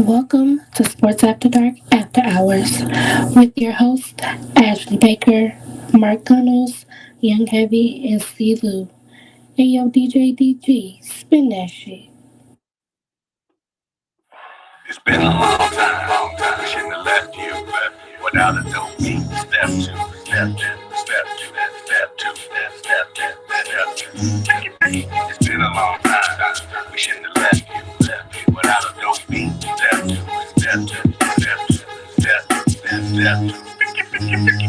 Welcome to Sports After Dark After Hours with your host, Ashley Baker, Mark Gunnels, Young Heavy, and C. Lou. Hey yo, DJ DG, spin that shit. It's been a long time. We shouldn't have left you without a dope beat. Step two, step two, step two, step two, step two, step two. It's been a long time. We shouldn't have left you without a dope beat. Step two, step two, step two, step two, step two.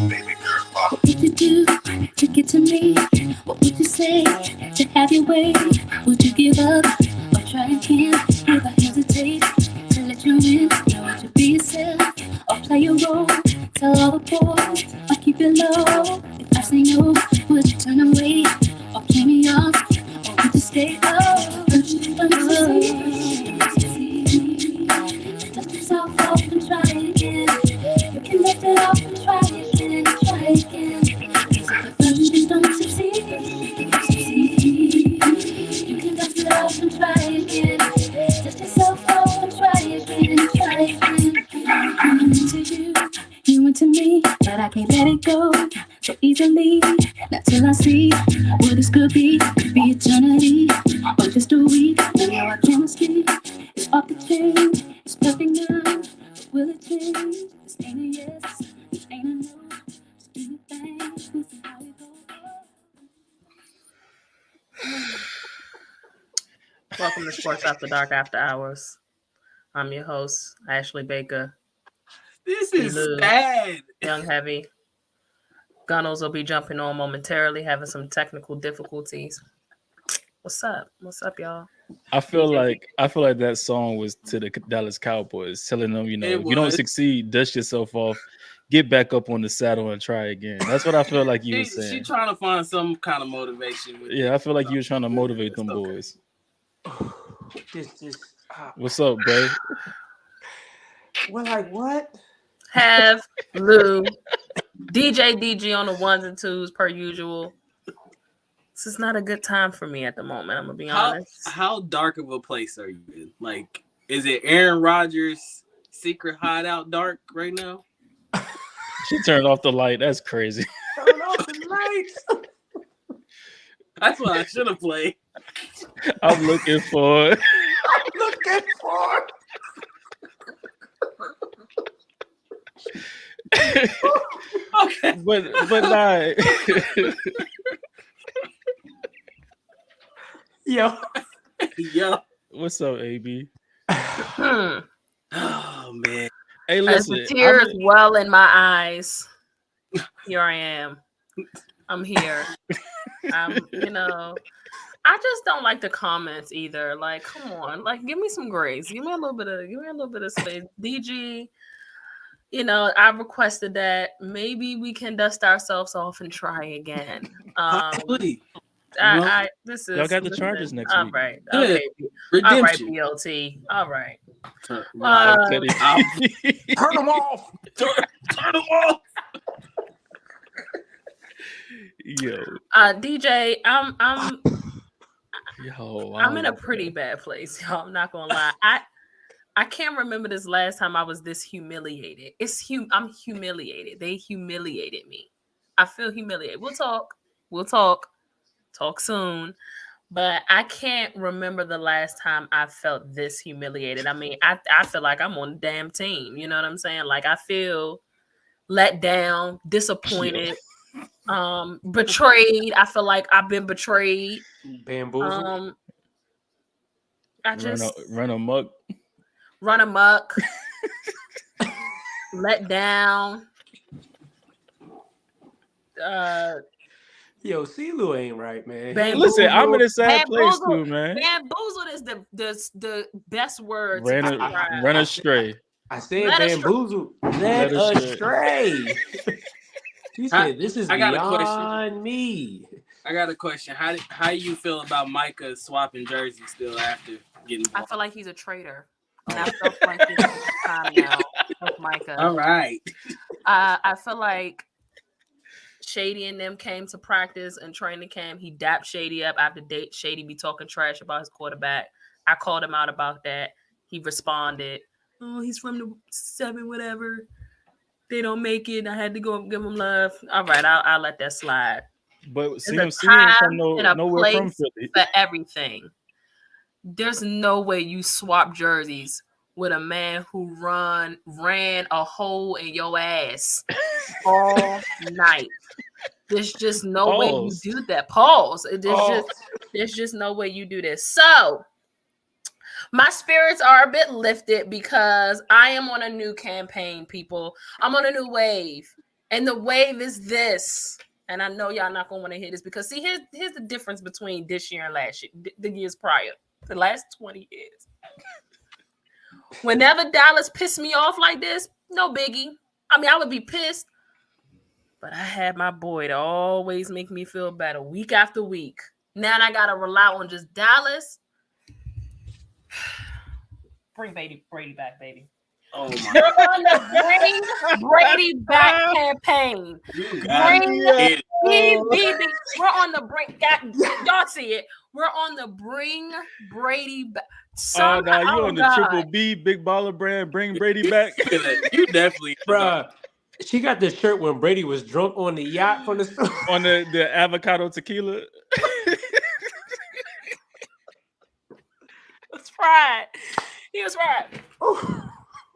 Baby girl, What would you do to get to me? What would you say to have your way? Would you give up or try again? If I hesitate to let you in, now would you be yourself or play a role? Tell all the boys or keep it low. If I say no, would you turn away or play me off? Or would you stay up? Dust yourself off and try again. You can lift it off and try again, try again. If don't succeed, you can dust it off and try again. Dust yourself off and try again, try again. I'm into you into me, but I can't let it go so easily. Not till I see what this could be eternity or just a week. Now our chemistry is off the chain, it's perfect now. But will it change? This ain't a yes, this ain't a no. Just do your thing, we'll see how it goes. Welcome to Sports After Dark After Hours. I'm your host, Ashley Baker. This is Lou, sad. Young Heavy. Gunnels will be jumping on momentarily, having some technical difficulties. What's up? What's up, y'all? I feel like that song was to the Dallas Cowboys, telling them, if you don't succeed, dust yourself off, get back up on the saddle and try again. That's what I feel like you were saying. She trying to find some kind of motivation. Yeah, I feel like you were trying to motivate them boys. What's up, bro? Well, like what? Have Lou, DJ DG on the ones and twos per usual. This is not a good time for me at the moment. I'm gonna be honest. How dark of a place are you in? Like, is it Aaron Rodgers' secret hideout dark right now? She turned off the light. That's crazy. Turn off the lights. That's what I should have played. I'm looking for. Okay, but not. Yo. What's up, AB? Oh man. Hey, As listen. the tears well in my eyes, here I am. I'm here. I just don't like the comments either. Like, come on, like, give me some grace. Give me a little bit of space. DG, I requested that maybe we can dust ourselves off and try again. Possibly. This is y'all got the Chargers next all week. right. Yeah. Okay. Redemption. All right, BLT. All right. Turn Turn them off. them off. Yo. DJ, I'm in a wow. pretty bad place, y'all. I'm not gonna lie. I can't remember this last time I was this humiliated. I'm humiliated. They humiliated me. I feel humiliated. We'll talk soon. But I can't remember the last time I felt this humiliated. I mean, I feel like I'm on the damn team. You know what I'm saying? Like, I feel let down, disappointed, betrayed. I feel like I've been betrayed. Bamboozled. I just run amok. Run amok. Let down. Yo, CeeLo ain't right, man. Listen, I'm in a sad place too, man. Bamboozled is the best word. Run astray. I said bamboozled. Led astray. He said, "This is beyond me." I got a question. How do you feel about Micah swapping jerseys still after getting bought? I feel like he's a traitor. And I feel like he's time now with Micah. All right. I feel like Shady and them came to practice and training camp. He dapped Shady up after Shady be talking trash about his quarterback. I called him out about that. He responded. oh, he's from the 7, whatever. They don't make it. I had to go give him love. All right, I'll let that slide. But There's a CMC ain't from time and a nowhere from place Philly. for everything. There's no way you swap jerseys with a man who ran a hole in your ass all night. There's just no way you do that. Pause. There's just no way you do this. So my spirits are a bit lifted because I am on a new campaign, people. I'm on a new wave. And the wave is this. And I know y'all not gonna want to hear this because see, here's the difference between this year and last year, the years prior, the last 20 years. Whenever Dallas pissed me off like this, no biggie. I mean, I would be pissed, but I had my boy to always make me feel better week after week. Now I gotta rely on just Dallas. Bring Brady back, baby. Oh my! We're on the Bring Brady Back campaign. We're on the Bring. Y'all see it. We're on the Bring Brady Back. Oh no, you on the Triple B Big Baller brand? Bring Brady back. You definitely, bruh. She got this shirt when Brady was drunk on the yacht from the store. On the avocado tequila. That's right. He was right.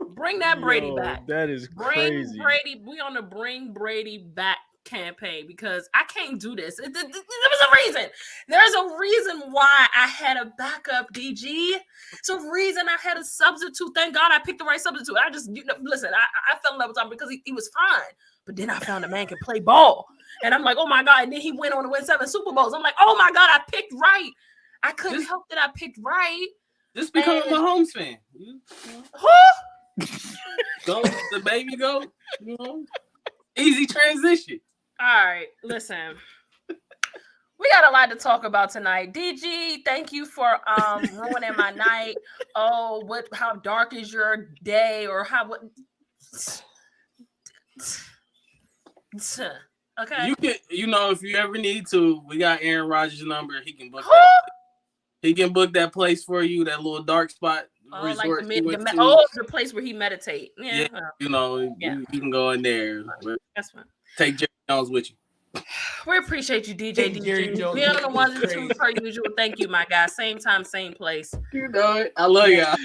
Bring that Brady back. That is crazy. We on the Bring Brady Back campaign because I can't do this. There was a reason. There's a reason why I had a backup DG. It's a reason I had a substitute. Thank God I picked the right substitute. I just listen. I fell in love with him because he was fine. But then I found a man can play ball, and I'm like, oh my God. And then he went on to win 7 Super Bowls. I'm like, oh my God, I picked right. I couldn't help that I picked right. Just become a Mahomes fan. Who? Go the baby go. You know, easy transition. All right, listen. We got a lot to talk about tonight. DG, thank you for ruining my night. Oh, how dark is your day or what okay. You can, if you ever need to, we got Aaron Rodgers' number. He can book he can book that place for you, that little dark spot. Resort the place where he meditate. Yeah. You can go in there. That's fine. Take Jerry Jones with you. We appreciate you, DJ. We are the ones and twos per usual. Thank you, my guy. Same time, same place. You know it. I love y'all.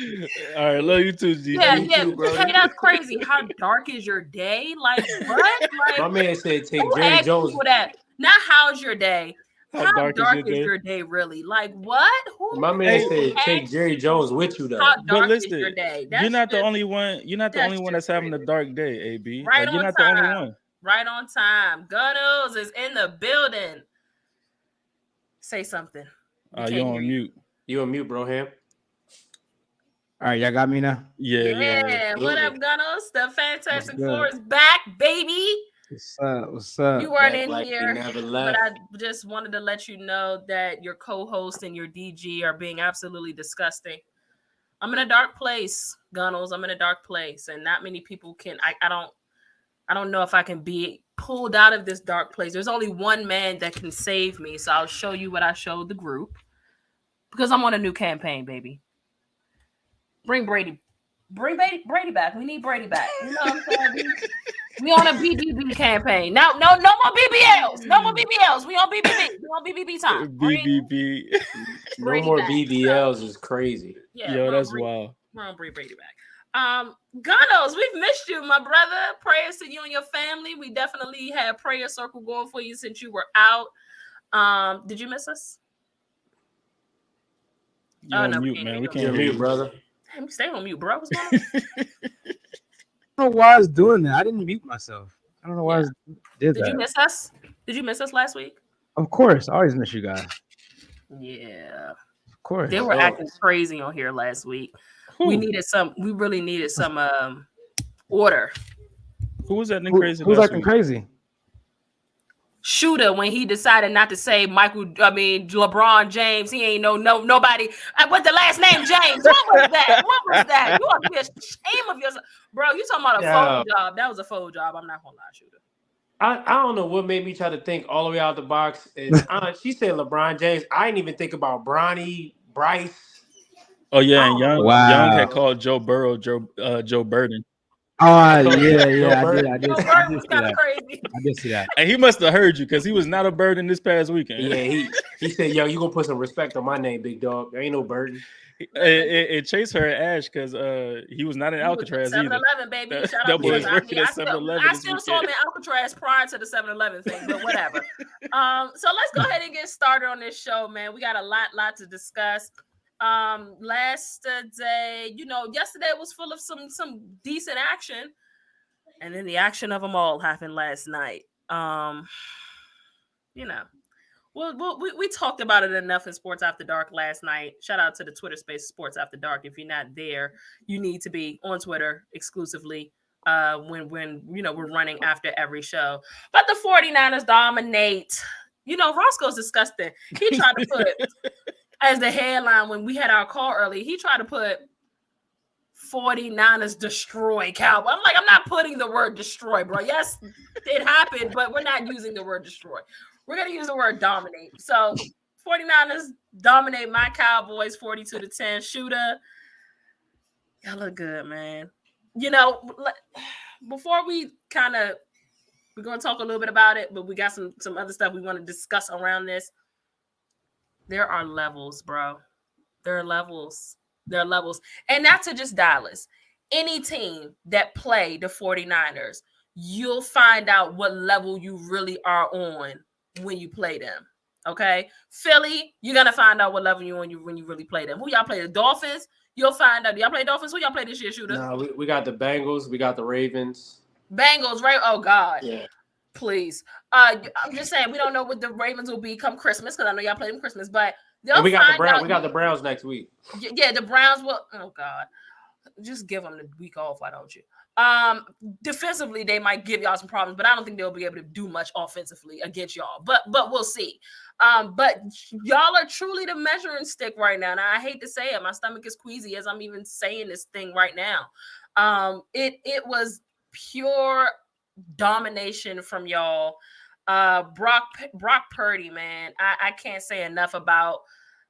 All right, love you too, DJ. Yeah. Hey, that's crazy. How dark is your day? Like what? Like, my man said, take Jerry Jones. That. Not how's your day? How dark is your day really? Like what? My man said take Jerry Jones with you though. How dark is your day? You're not the only one. You're not the only one that's having a dark day, AB. Right on you're not time. the only one. Right on time. Gunnels is in the building. Say something. You're on mute. You on mute, bro, Ham. All right, y'all got me now? Yeah. What up, Gunnels? The Fantastic Four is back, baby. What's up? You weren't in here, but I just wanted to let you know that your co-host and your DG are being absolutely disgusting. I'm in a dark place, Gunnels. I'm in a dark place, and not many people can. I don't know if I can be pulled out of this dark place. There's only one man that can save me, so I'll show you what I showed the group because I'm on a new campaign, baby. Bring Brady back. We need Brady back. You know what I'm saying? We on a BBB campaign. No more BBLs. No more BBLs. We on BBB. We on BBB time. BBB. No more BBLs is crazy. Yeah, yo, that's wild. We're on Brady back. Gunnels, we've missed you, my brother. Prayers to you and your family. We definitely had prayer circle going for you since you were out. Did you miss us? You're on mute, man. We can't hear you, brother. Damn, stay on mute, bro. What's going on? I don't know why I was doing that. I didn't mute myself. I don't know why I did that. Did you miss us? Did you miss us last week? Of course. I always miss you guys. Yeah. Of course. They were acting crazy on here last week. We really needed some order. Who was acting crazy? Who's acting crazy? Shooter, when he decided not to say LeBron James, he ain't nobody. What's the last name? James. What was that? You ought to be ashamed of yourself, bro. You talking about a faux job? That was a faux job. I'm not gonna lie, Shooter. I don't know what made me try to think all the way out the box. And she said LeBron James. I didn't even think about Bronny, Bryce. Oh yeah, and Young had Wow. called Joe Burrow Joe Burden. Oh yeah, Joe yeah, I did, Burton. Joe I Burrow did was see kind of that. crazy. I did see that. And he must have heard you because he was not a Burden this past weekend. Yeah, he said, "Yo, you gonna put some respect on my name, big dog. There ain't no Burton." It chased her at Ash because he was not in He was at Alcatraz either. 7-Eleven, baby. Shout out That to boy him. is Yeah. I working mean, at I 7-Eleven this still saw him weekend. in Alcatraz prior to the 7-Eleven thing, but whatever. So let's go ahead and get started on this show, man. We got a lot to discuss. Last day, yesterday was full of some decent action, and then the action of them all happened last night. Well, we talked about it enough in Sports After Dark last night. Shout out to the Twitter space Sports After Dark. If you're not there, you need to be on Twitter exclusively when we're running after every show. But the 49ers dominate. Roscoe's disgusting. He tried to put as the headline when we had our call early, he tried to put 49ers destroy Cowboys. I'm like, I'm not putting the word destroy, bro. Yes, it happened, but we're not using the word destroy. We're going to use the word dominate. So 49ers dominate my Cowboys 42-10. Shooter, y'all look good, man. Before we're going to talk a little bit about it, but we got some other stuff we want to discuss around this. There are levels, bro. There are levels. And not to just Dallas. Any team that play the 49ers, you'll find out what level you really are on when you play them. Okay? Philly, you're going to find out what level you're on when you really play them. Who y'all play? The Dolphins? You'll find out. Do y'all play Dolphins? Who y'all play this year, Shooter? No, we got the Bengals. We got the Ravens. Bengals, right? Oh, God. Yeah. Please. I'm just saying, we don't know what the Ravens will be come Christmas because I know y'all play them Christmas, but we got the Browns. We got the Browns next week. Yeah, the Browns will. Oh God, just give them the week off. Why don't you? Defensively, they might give y'all some problems, but I don't think they'll be able to do much offensively against y'all. But we'll see. But y'all are truly the measuring stick right now. And I hate to say it, my stomach is queasy as I'm even saying this thing right now. It was pure domination from y'all. Brock Purdy, man, I can't say enough about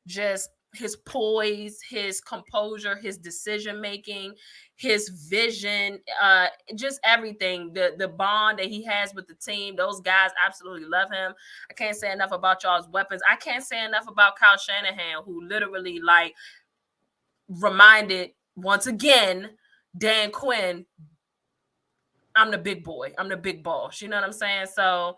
just his poise, his composure, his decision making, his vision, just everything. The bond that he has with the team, those guys absolutely love him. I can't say enough about y'all's weapons. I can't say enough about Kyle Shanahan, who literally reminded once again Dan Quinn, I'm the big boy. I'm the big boss. You know what I'm saying? So,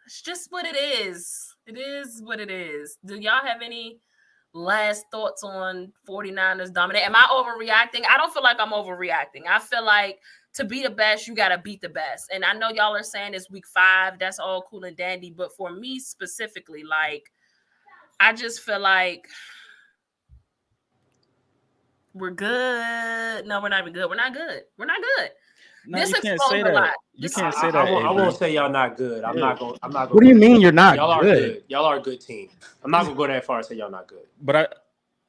it's just what it is. It is what it is. Do y'all have any last thoughts on 49ers dominate? Am I overreacting? I don't feel like I'm overreacting. I feel like to be the best, you got to beat the best. And I know y'all are saying it's week 5. That's all cool and dandy. But for me specifically, I just feel like we're good. No, we're not even good. We're not good. We're not good. No, This you can't exposed say a that. lot. You can't say that. I won't say y'all not good. I'm not going. What do you mean you're not Y'all are good? good. Y'all are a good team. I'm not gonna go that far and say y'all not good. But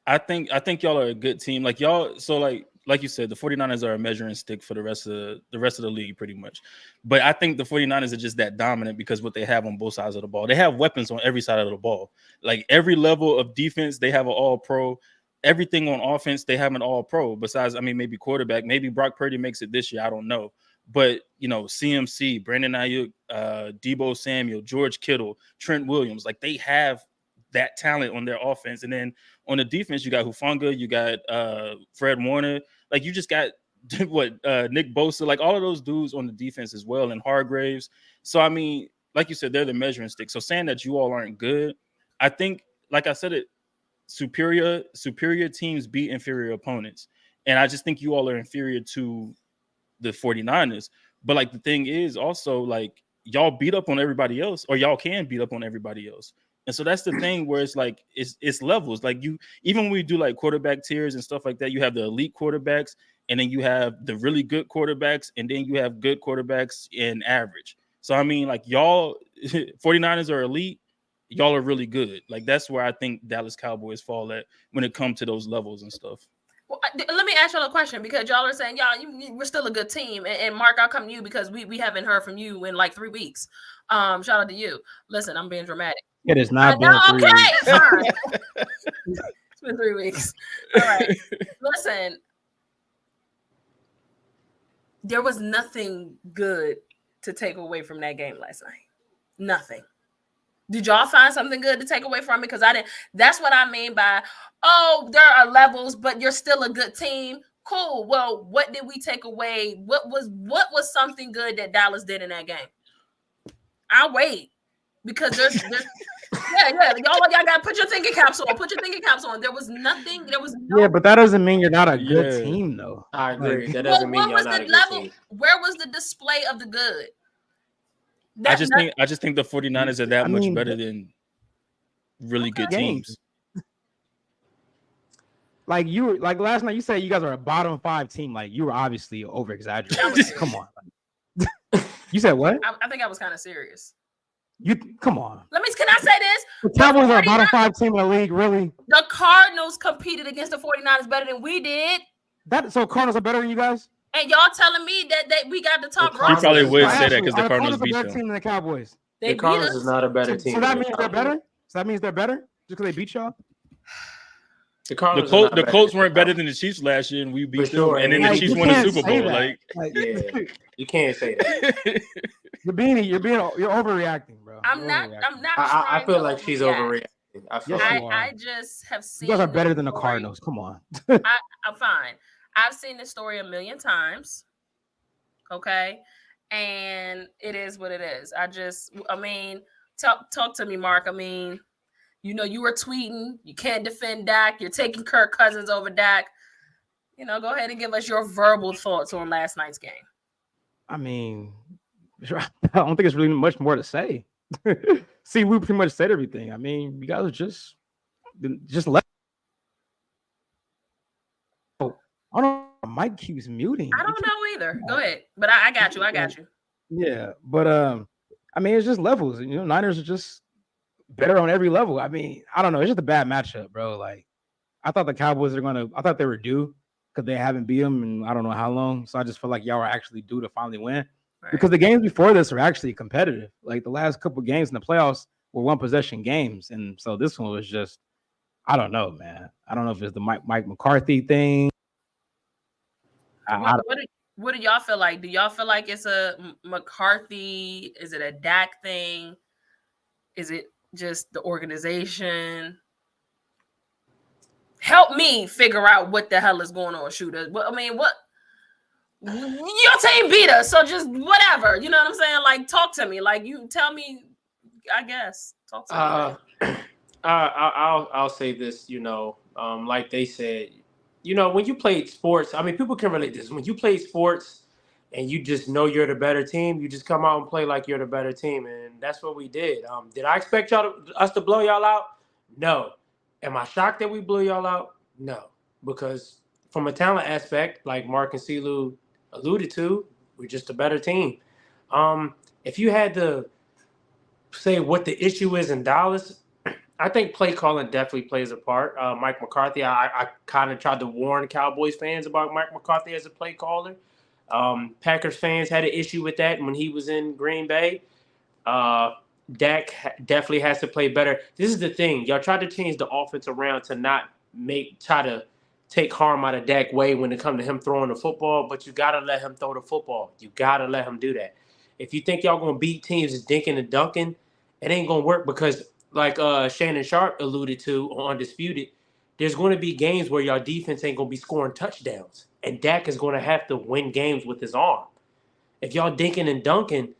I think y'all are a good team. Like y'all, so like you said, the 49ers are a measuring stick for the rest of the league pretty much. But I think the 49ers are just that dominant because what they have on both sides of the ball. They have weapons on every side of the ball. Like every level of defense, they have an all-pro. Everything on offense, they have an all-pro. Besides, maybe quarterback. Maybe Brock Purdy makes it this year. I don't know. But, CMC, Brandon Ayuk, Deebo Samuel, George Kittle, Trent Williams, they have that talent on their offense. And then on the defense, you got Hufanga, you got Fred Warner. You just got Nick Bosa, all of those dudes on the defense as well, and Hargraves. So, like you said, they're the measuring stick. So saying that you all aren't good, I think, like I said, superior teams beat inferior opponents. And I just think you all are inferior to the 49ers. But the thing is also y'all beat up on everybody else, or y'all can beat up on everybody else. And so that's the thing where it's it's levels. You, even when we do quarterback tiers and stuff like that, you have the elite quarterbacks, and then you have the really good quarterbacks, and then you have good quarterbacks and average. So y'all 49ers are elite, y'all are really good. That's where I think Dallas Cowboys fall at when it comes to those levels and stuff. Well, let me ask y'all a question because y'all are saying we're still a good team, and Mark, I'll come to you because we haven't heard from you in like 3 weeks. Shout out to you. Listen, I'm being dramatic. It has not been 3 weeks. Fine. It's been 3 weeks. All right. Listen, there was nothing good to take away from that game last night. Nothing. Did y'all find something good to take away from it? Because I didn't. That's what I mean by, there are levels, but you're still a good team. Cool. Well, what did we take away? What was something good that Dallas did in that game? I'll wait because there's y'all gotta put your thinking caps on. Put your thinking caps on. There was nothing. There was no. Yeah, but that doesn't mean you're not a good team, though. I agree. That doesn't mean you're not a good team. Where was the display of the good? I just think the 49ers are that much better than really good teams. Like last night, you said you guys are a bottom 5 team. Like you were obviously over exaggerating. Come on. You said what? I think I was kind of serious. Come on. Can I say this? The Cowboys are a bottom 5 team in the league, really? The Cardinals competed against the 49ers better than we did. So Cardinals are better than you guys? And y'all telling me that we got the top roster? You probably would say that because the Cardinals beat them. Team than the Cowboys. The Cardinals is not a better team. So that means they're better? So that means they're better just because they beat y'all? The Colts weren't better than the Chiefs last year, and we beat them. And then the Chiefs won the Super Bowl. Yeah, you can't say that. You're overreacting, bro. I'm not. I feel like she's overreacting. I just have seen. You guys are better than the Cardinals. Come on. I'm fine. I've seen this story a million times. Okay, and it is what it is. Talk to me, Mark. I mean, you were tweeting. You can't defend Dak. You're taking Kirk Cousins over Dak. Go ahead and give us your verbal thoughts on last night's game. I mean, I don't think it's really much more to say. See, we pretty much said everything. I mean, you guys are just let. Oh, I don't know. Mike keeps muting. I don't know either. Go ahead, but I got you. Yeah, but I mean, it's just levels. Niners are just better on every level. I mean, I don't know. It's just a bad matchup, bro. Like, I thought the Cowboys I thought they were due because they haven't beat them in I don't know how long. So I just feel like y'all were actually due to finally win. Right. Because the games before this are actually competitive. Like the last couple of games in the playoffs were 1-possession games. And so this one was just, I don't know, man. I don't know if it's the Mike McCarthy thing. What do y'all feel like? Do y'all feel like it's a McCarthy? Is it a Dak thing? Is it just the organization? Help me figure out what the hell is going on, shooters. Well, I mean, what your team beat us, so just whatever. You know what I'm saying? Like, talk to me. Like, you tell me. I guess talk to me. I'll say this. Like they said, when you played sports, I mean, people can relate this. When you play sports and you just know you're the better team, you just come out and play like you're the better team, and that's what we did. Did I expect us to blow y'all out? No. Am I shocked that we blew y'all out? No. Because from a talent aspect, like Mark and Silu alluded to, we're just a better team. If you had to say what the issue is in Dallas, I think play calling definitely plays a part. Mike McCarthy, I kind of tried to warn Cowboys fans about Mike McCarthy as a play caller. Packers fans had an issue with that when he was in Green Bay. Dak definitely has to play better. This is the thing. Y'all tried to change the offense around to not try to take harm out of Dak's way when it comes to him throwing the football, but you got to let him throw the football. You got to let him do that. If you think y'all going to beat teams just dinking and dunking, it ain't going to work because like Shannon Sharp alluded to on Undisputed, there's going to be games where y'all defense ain't going to be scoring touchdowns, and Dak is going to have to win games with his arm. If y'all dinking and dunking,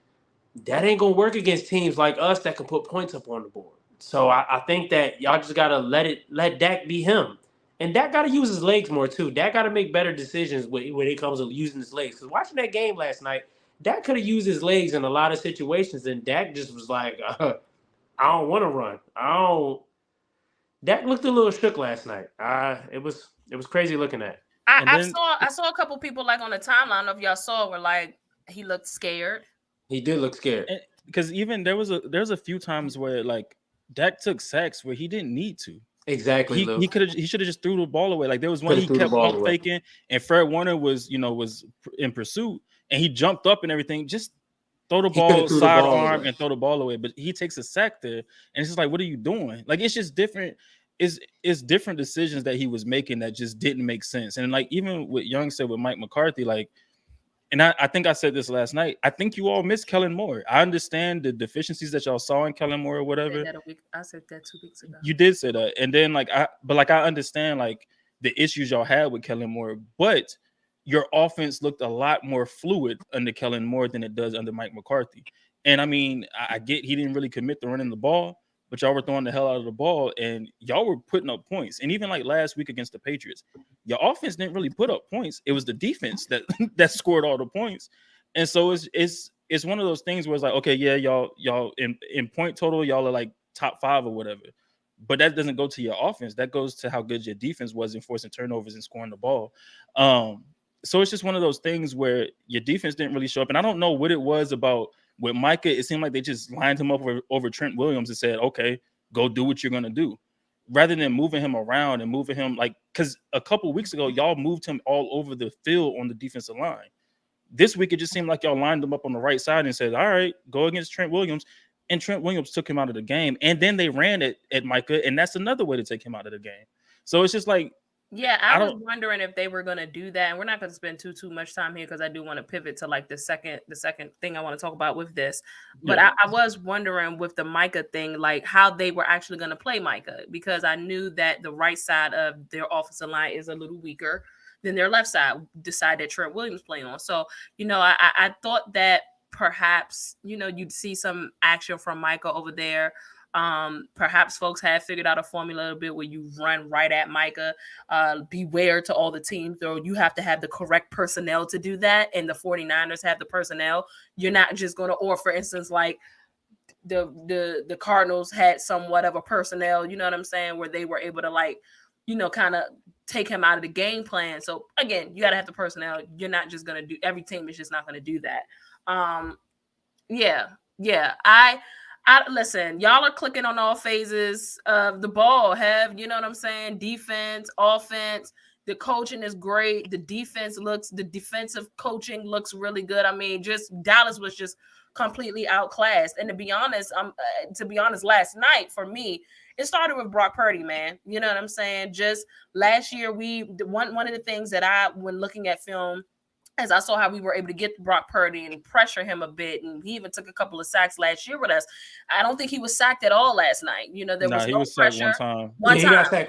that ain't going to work against teams like us that can put points up on the board. So I think that y'all just got to let Dak be him. And Dak got to use his legs more, too. Dak got to make better decisions when it comes to using his legs. Because watching that game last night, Dak could have used his legs in a lot of situations, and Dak just was like, I don't want to run. Dak looked a little shook last night. It was crazy looking at. I saw a couple people like on the timeline. I don't know if y'all saw were like he looked scared. He did look scared. Because even there was a few times where like Dak took sacks where he didn't need to. Exactly, Lou. He should have just threw the ball away. Like there was one Coulda he threw the kept ball pump away. faking, and Fred Warner was in pursuit, and he jumped up and everything. Just throw the He coulda ball threw the ball sidearm away. and throw the ball away. But he takes a sack there, and it's just like, what are you doing? Like it's just different. It's different decisions that he was making that just didn't make sense. And like even what Young said with Mike McCarthy, like. And I think I said this last night. I think you all miss Kellen Moore. I understand the deficiencies that y'all saw in Kellen Moore or whatever. I said that 2 weeks ago. You did say that. And then I understand like the issues y'all had with Kellen Moore, but your offense looked a lot more fluid under Kellen Moore than it does under Mike McCarthy. And I mean, I get he didn't really commit to running the ball, but y'all were throwing the hell out of the ball and y'all were putting up points. And even like last week against the Patriots, your offense didn't really put up points. It was the defense that that scored all the points. And so it's one of those things where it's like, okay, yeah, y'all in point total, y'all are like top 5 or whatever. But that doesn't go to your offense. That goes to how good your defense was in forcing turnovers and scoring the ball. So it's just one of those things where your defense didn't really show up. And I don't know what it was about with Micah. It seemed like they just lined him up over Trent Williams and said, okay, go do what you're going to do. Rather than moving him around and moving him like, because a couple of weeks ago, y'all moved him all over the field on the defensive line. This week, it just seemed like y'all lined him up on the right side and said, all right, go against Trent Williams. And Trent Williams took him out of the game. And then they ran it at Micah, and that's another way to take him out of the game. So it's just like, yeah, I was wondering if they were going to do that. And we're not going to spend too much time here because I do want to pivot to like the second thing I want to talk about with this. But yeah. I was wondering with the Micah thing, like how they were actually going to play Micah, because I knew that the right side of their offensive line is a little weaker than their left side, decide that Trent Williams playing on. So, I thought that perhaps, you'd see some action from Micah over there. Perhaps folks have figured out a formula a bit where you run right at Micah. Beware to all the teams, though, you have to have the correct personnel to do that, and the 49ers have the personnel. You're not just going to, or for instance, like the Cardinals had somewhat of a personnel, you know what I'm saying, where they were able to like, kind of take him out of the game plan. So again, you got to have the personnel. You're not just going to do, every team is just not going to do that. I listen, y'all are clicking on all phases of the ball. You know what I'm saying? Defense, offense, the coaching is great. The defensive coaching looks really good. I mean, just Dallas was just completely outclassed. And to be honest, last night for me, it started with Brock Purdy, man. You know what I'm saying? Just last year, one of the things that when looking at film, as I saw how we were able to get Brock Purdy and pressure him a bit, and he even took a couple of sacks last year with us. I don't think he was sacked at all last night. There was no pressure. Sacked one time. He got sacked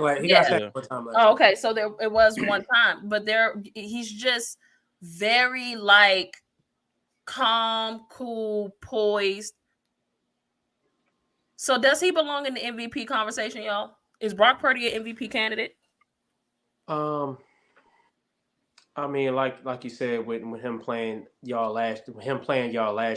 one time. Oh, okay. So it was one time, but he's just very like calm, cool, poised. So does he belong in the MVP conversation, y'all? Is Brock Purdy an MVP candidate? I mean, like you said, with him playing y'all last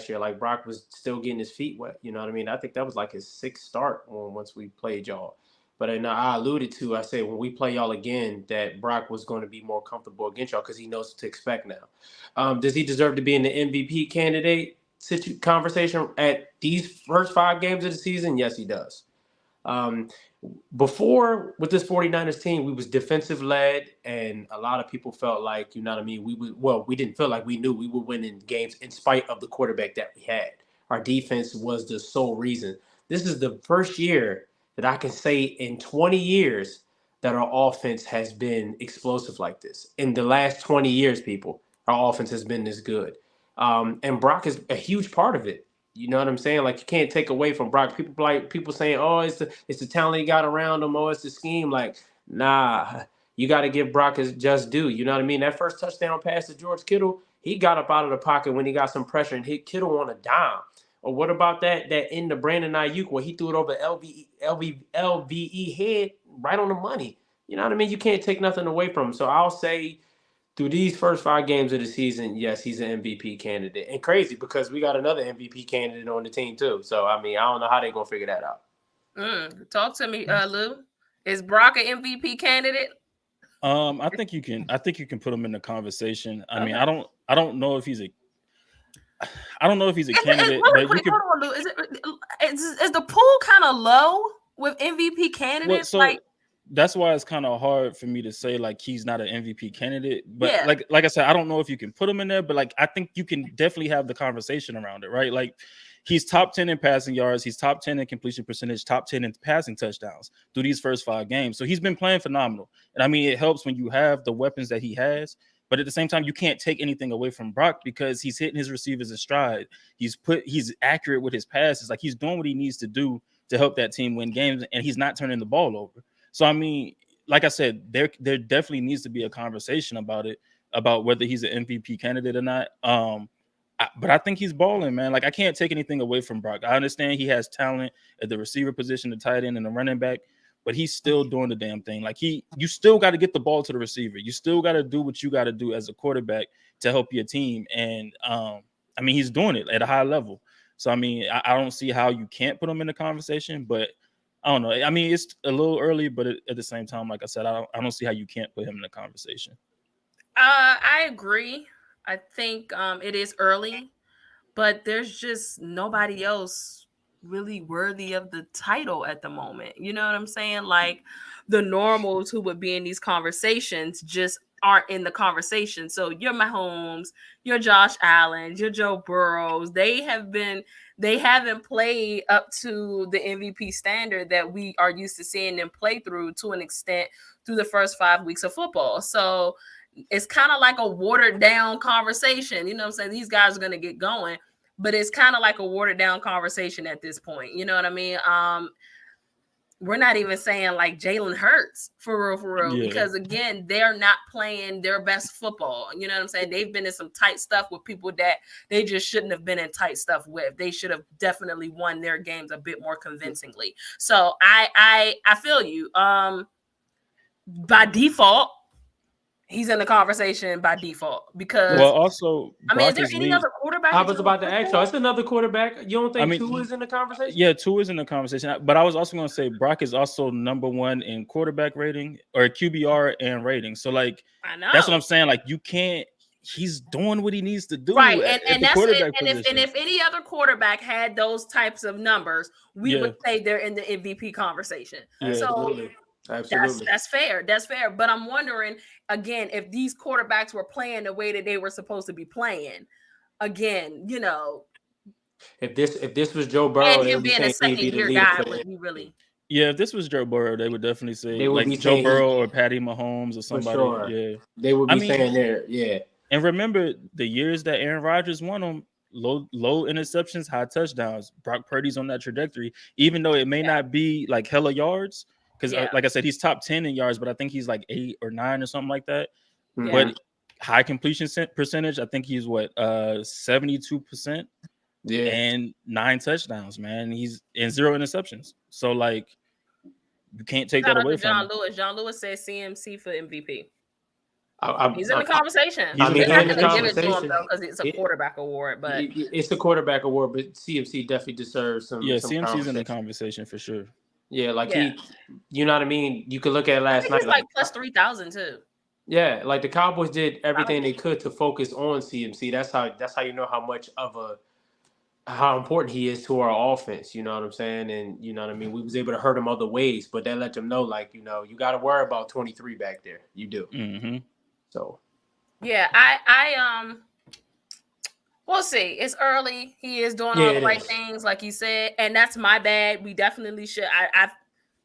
year, like Brock was still getting his feet wet. You know what I mean? I think that was like his 6th start once we played y'all. But I alluded to, I said when we play y'all again, that Brock was going to be more comfortable against y'all because he knows what to expect now. Does he deserve to be in the MVP candidate conversation at these first 5 games of the season? Yes, he does. Before with this 49ers team, we was defensive led, and a lot of people felt like, you know what I mean, we didn't feel like we knew we were winning games in spite of the quarterback that we had. Our defense was the sole reason. This is the first year that I can say in 20 years that our offense has been explosive like this. In the last 20 years, people, our offense has been this good. And Brock is a huge part of it. You know what I'm saying? Like, you can't take away from Brock. People saying, oh, it's the talent he got around him. Oh, it's the scheme. Like, nah, you got to give Brock his just due. You know what I mean? That first touchdown pass to George Kittle, he got up out of the pocket when he got some pressure and hit Kittle on a dime. Or what about that end of Brandon Ayuk where he threw it over LVE head right on the money? You know what I mean? You can't take nothing away from him. So I'll say, through these first 5 games of the season, yes, he's an MVP candidate. And crazy because we got another MVP candidate on the team too. So, I mean, I don't know how they're going to figure that out. Talk to me, Lou. Is Brock an MVP candidate? I think you can put him in the conversation. I mean, I don't know if he's a candidate. But you can, Lou. Is the pool kind of low with MVP candidates? Well, that's why it's kind of hard for me to say like he's not an MVP candidate. But Yeah. like I said, I don't know if you can put him in there, but like I think you can definitely have the conversation around it, right? Like he's top 10 in passing yards, he's top 10 in completion percentage, top 10 in passing touchdowns through these first 5 games. So he's been playing phenomenal. And I mean, it helps when you have the weapons that he has. But at the same time, you can't take anything away from Brock because he's hitting his receivers in stride. He's accurate with his passes. Like he's doing what he needs to do to help that team win games, and he's not turning the ball over. So I mean, like I said, there definitely needs to be a conversation about it, about whether he's an MVP candidate or not. But I think he's balling, man. Like I can't take anything away from Brock. I understand he has talent at the receiver position, the tight end, and the running back, but he's still doing the damn thing. Like you still got to get the ball to the receiver. You still got to do what you got to do as a quarterback to help your team. And I mean, he's doing it at a high level. So I mean, I don't see how you can't put him in the conversation, but I don't know. I mean, it's a little early, but at the same time, like I said, I don't see how you can't put him in the conversation. I agree. I think it is early, but there's just nobody else really worthy of the title at the moment. You know what I'm saying? Like the normals who would be in these conversations just aren't in the conversation. So you're Mahomes, you're Josh Allen, you're Joe Burrows. They haven't played up to the MVP standard that we are used to seeing them play through to an extent through the first 5 weeks of football. So it's kind of like a watered down conversation. You know what I'm saying? These guys are going to get going, but it's kind of like a watered down conversation at this point. You know what I mean? We're not even saying like Jalen Hurts for real, Yeah. because again, they're not playing their best football. You know what I'm saying? They've been in some tight stuff with people that they just shouldn't have been in tight stuff with. They should have definitely won their games a bit more convincingly. So I feel you. By default, he's in the conversation by default because Well, also, I mean, is there Brock any other quarterback? I that was you about would to put ask there? you. It's another quarterback. You don't think I mean, Tua is in the conversation? Yeah, Tua is in the conversation, but I was also going to say Brock is also number 1 in quarterback rating or QBR and rating. So like, I know that's what I'm saying. Like, you can't. He's doing what he needs to do right, at and the that's quarterback and position. if any other quarterback had those types of numbers, we Yeah. would say they're in the MVP conversation. Yeah. So Absolutely. Absolutely. that's fair. That's fair. But I'm wondering again if these quarterbacks were playing the way that they were supposed to be playing. Again, you know, If this was Joe Burrow, and they him would be being a saying he'd be second the year leader guy, for the would he really? Yeah, if this was Joe Burrow, they would definitely say They would be like Joe saying Burrow or Patty Mahomes or for somebody. sure. Yeah. They would I be mean- saying there, yeah. And remember the years that Aaron Rodgers won them, low interceptions, high touchdowns. Brock Purdy's on that trajectory, even though it may not be like hella yards. Because like I said, he's top 10 in yards, but I think he's like 8 or 9 or something like that. Mhm. But high completion percentage, I think he's 72%. Yeah. And 9 touchdowns, man. He's in 0 interceptions. So like, you can't take Shout that out away to from John him. Lewis. John Lewis said CMC for MVP. I- He's in the conversation. I mean, They're not he's in the going to give it to him conversation. though because it's a quarterback award. But it's a quarterback award, but CMC definitely deserves some. Yeah, some CMC's in the conversation conversation for sure. Yeah, like Yeah. you know what I mean. You could look at I last think night. he's like plus 3,000 too. Yeah, like the Cowboys did everything they could to focus on CMC. That's how you know how important he is to our offense. You know what I'm saying? And you know what I mean. We was able to hurt him other ways, but that let them know, like, you know, you got to worry about 23 back there. You do. Mm-hmm. So Yeah, I we'll see. It's early. He is doing all the right things, like you said, and that's my bad. We definitely should.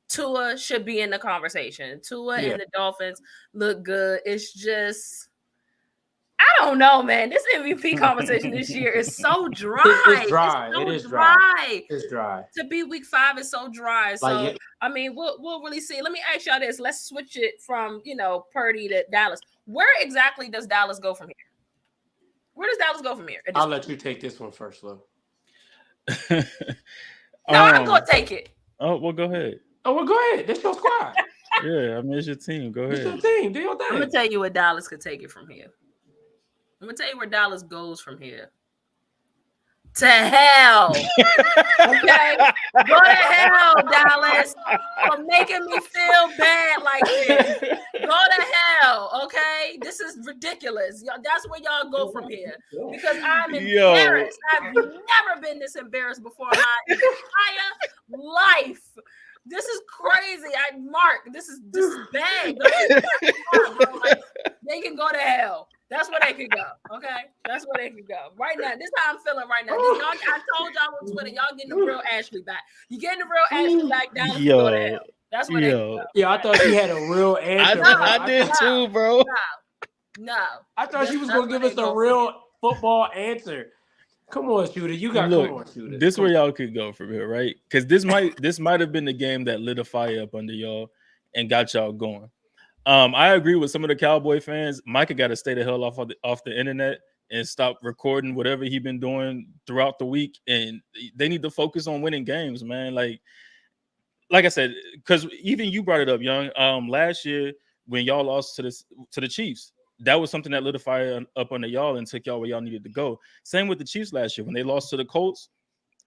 Tua should be in the conversation. Tua and the Dolphins look good. It's just, I don't know, man. This MVP conversation this year is so dry. It's dry. It's so It is dry. It's dry. To be week 5 is so dry. So Like, I mean, we'll really see. Let me ask y'all this. Let's switch it from Purdy to Dallas. Where exactly does Dallas go from here? Where does Dallas go from here? I'll let you take this one first, Lou. No, I'm gonna take it. Oh, well, go ahead. Oh, well, go ahead. That's your squad. Yeah, I mean, it's your team. Go ahead. It's your team. Do your thing. I'm gonna tell you where Dallas could take it from here. I'm gonna tell you where Dallas goes from here. To hell. Okay? Go to hell, Dallas, for making me feel bad like this. Go to hell, okay? This is ridiculous. Y'all, that's where y'all go from here. Because I'm embarrassed. I've never been this embarrassed before in my entire life. This is crazy. Mark, this is bad. Like, they can go to hell. That's where they can go. Okay, that's where they can go. Right now, this is how I'm feeling right now. I told y'all on Twitter, y'all getting the real Ashley back. You getting the real Ashley back down to go to hell. That's where they can go. Yeah, I thought she had a real answer. I did too, bro. No. I thought she was gonna give us a real football answer. Come on, Shooter. You got Look, come on, Shooter. This where y'all could go from here, right? Because this might have been the game that lit a fire up under y'all and got y'all going. I agree with some of the Cowboy fans. Micah got to stay the hell off the internet and stop recording whatever he been doing throughout the week. And they need to focus on winning games, man. Like I said, because even you brought it up, Young. Last year when y'all lost to the Chiefs, that was something that lit a fire up under y'all and took y'all where y'all needed to go. Same with the Chiefs last year when they lost to the Colts,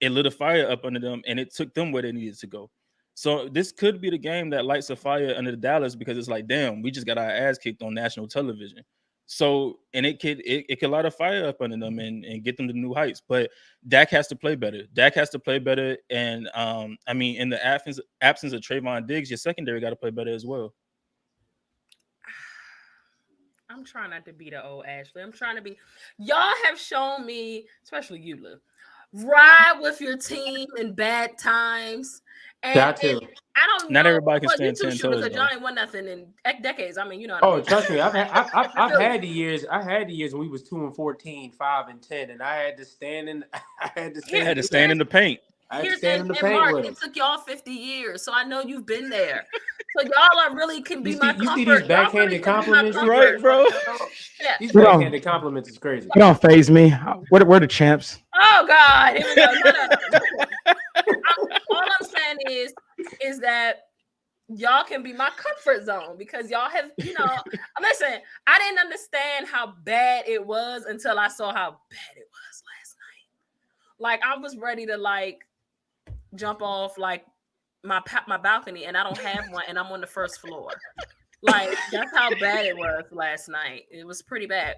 it lit a fire up under them and it took them where they needed to go. So this could be the game that lights a fire under the Dallas because it's like, damn, we just got our ass kicked on national television. So, and it could light a fire up under them and get them to new heights. But Dak has to play better. And I mean, in the absence of Trayvon Diggs, your secondary got to play better as well. I'm trying not to be the old Ashley. I'm trying to be. Y'all have shown me, especially you, Lou, ride with your team in bad times. And I don't know. Not everybody can stand 10 toes. Because y'all ain't won nothing in decades. I mean, you know. Oh, trust me, I've had the years. I had the years when we was 2-14, 5-10, and I had to stand in. I had to stand in the paint. I had to stand in the paint. Mark, it took y'all 50 years, so I know you've been there. So y'all really can be my comfort. You see these backhanded compliments, right, bro? Yeah. These backhanded compliments is crazy. You don't phase me. We're the champs. Oh God! Here we go. No. All I'm saying is that y'all can be my comfort zone because y'all have, listen. I didn't understand how bad it was until I saw how bad it was last night. Like I was ready to jump off my balcony, and I don't have one, and I'm on the first floor. Like that's how bad it was last night. It was pretty bad.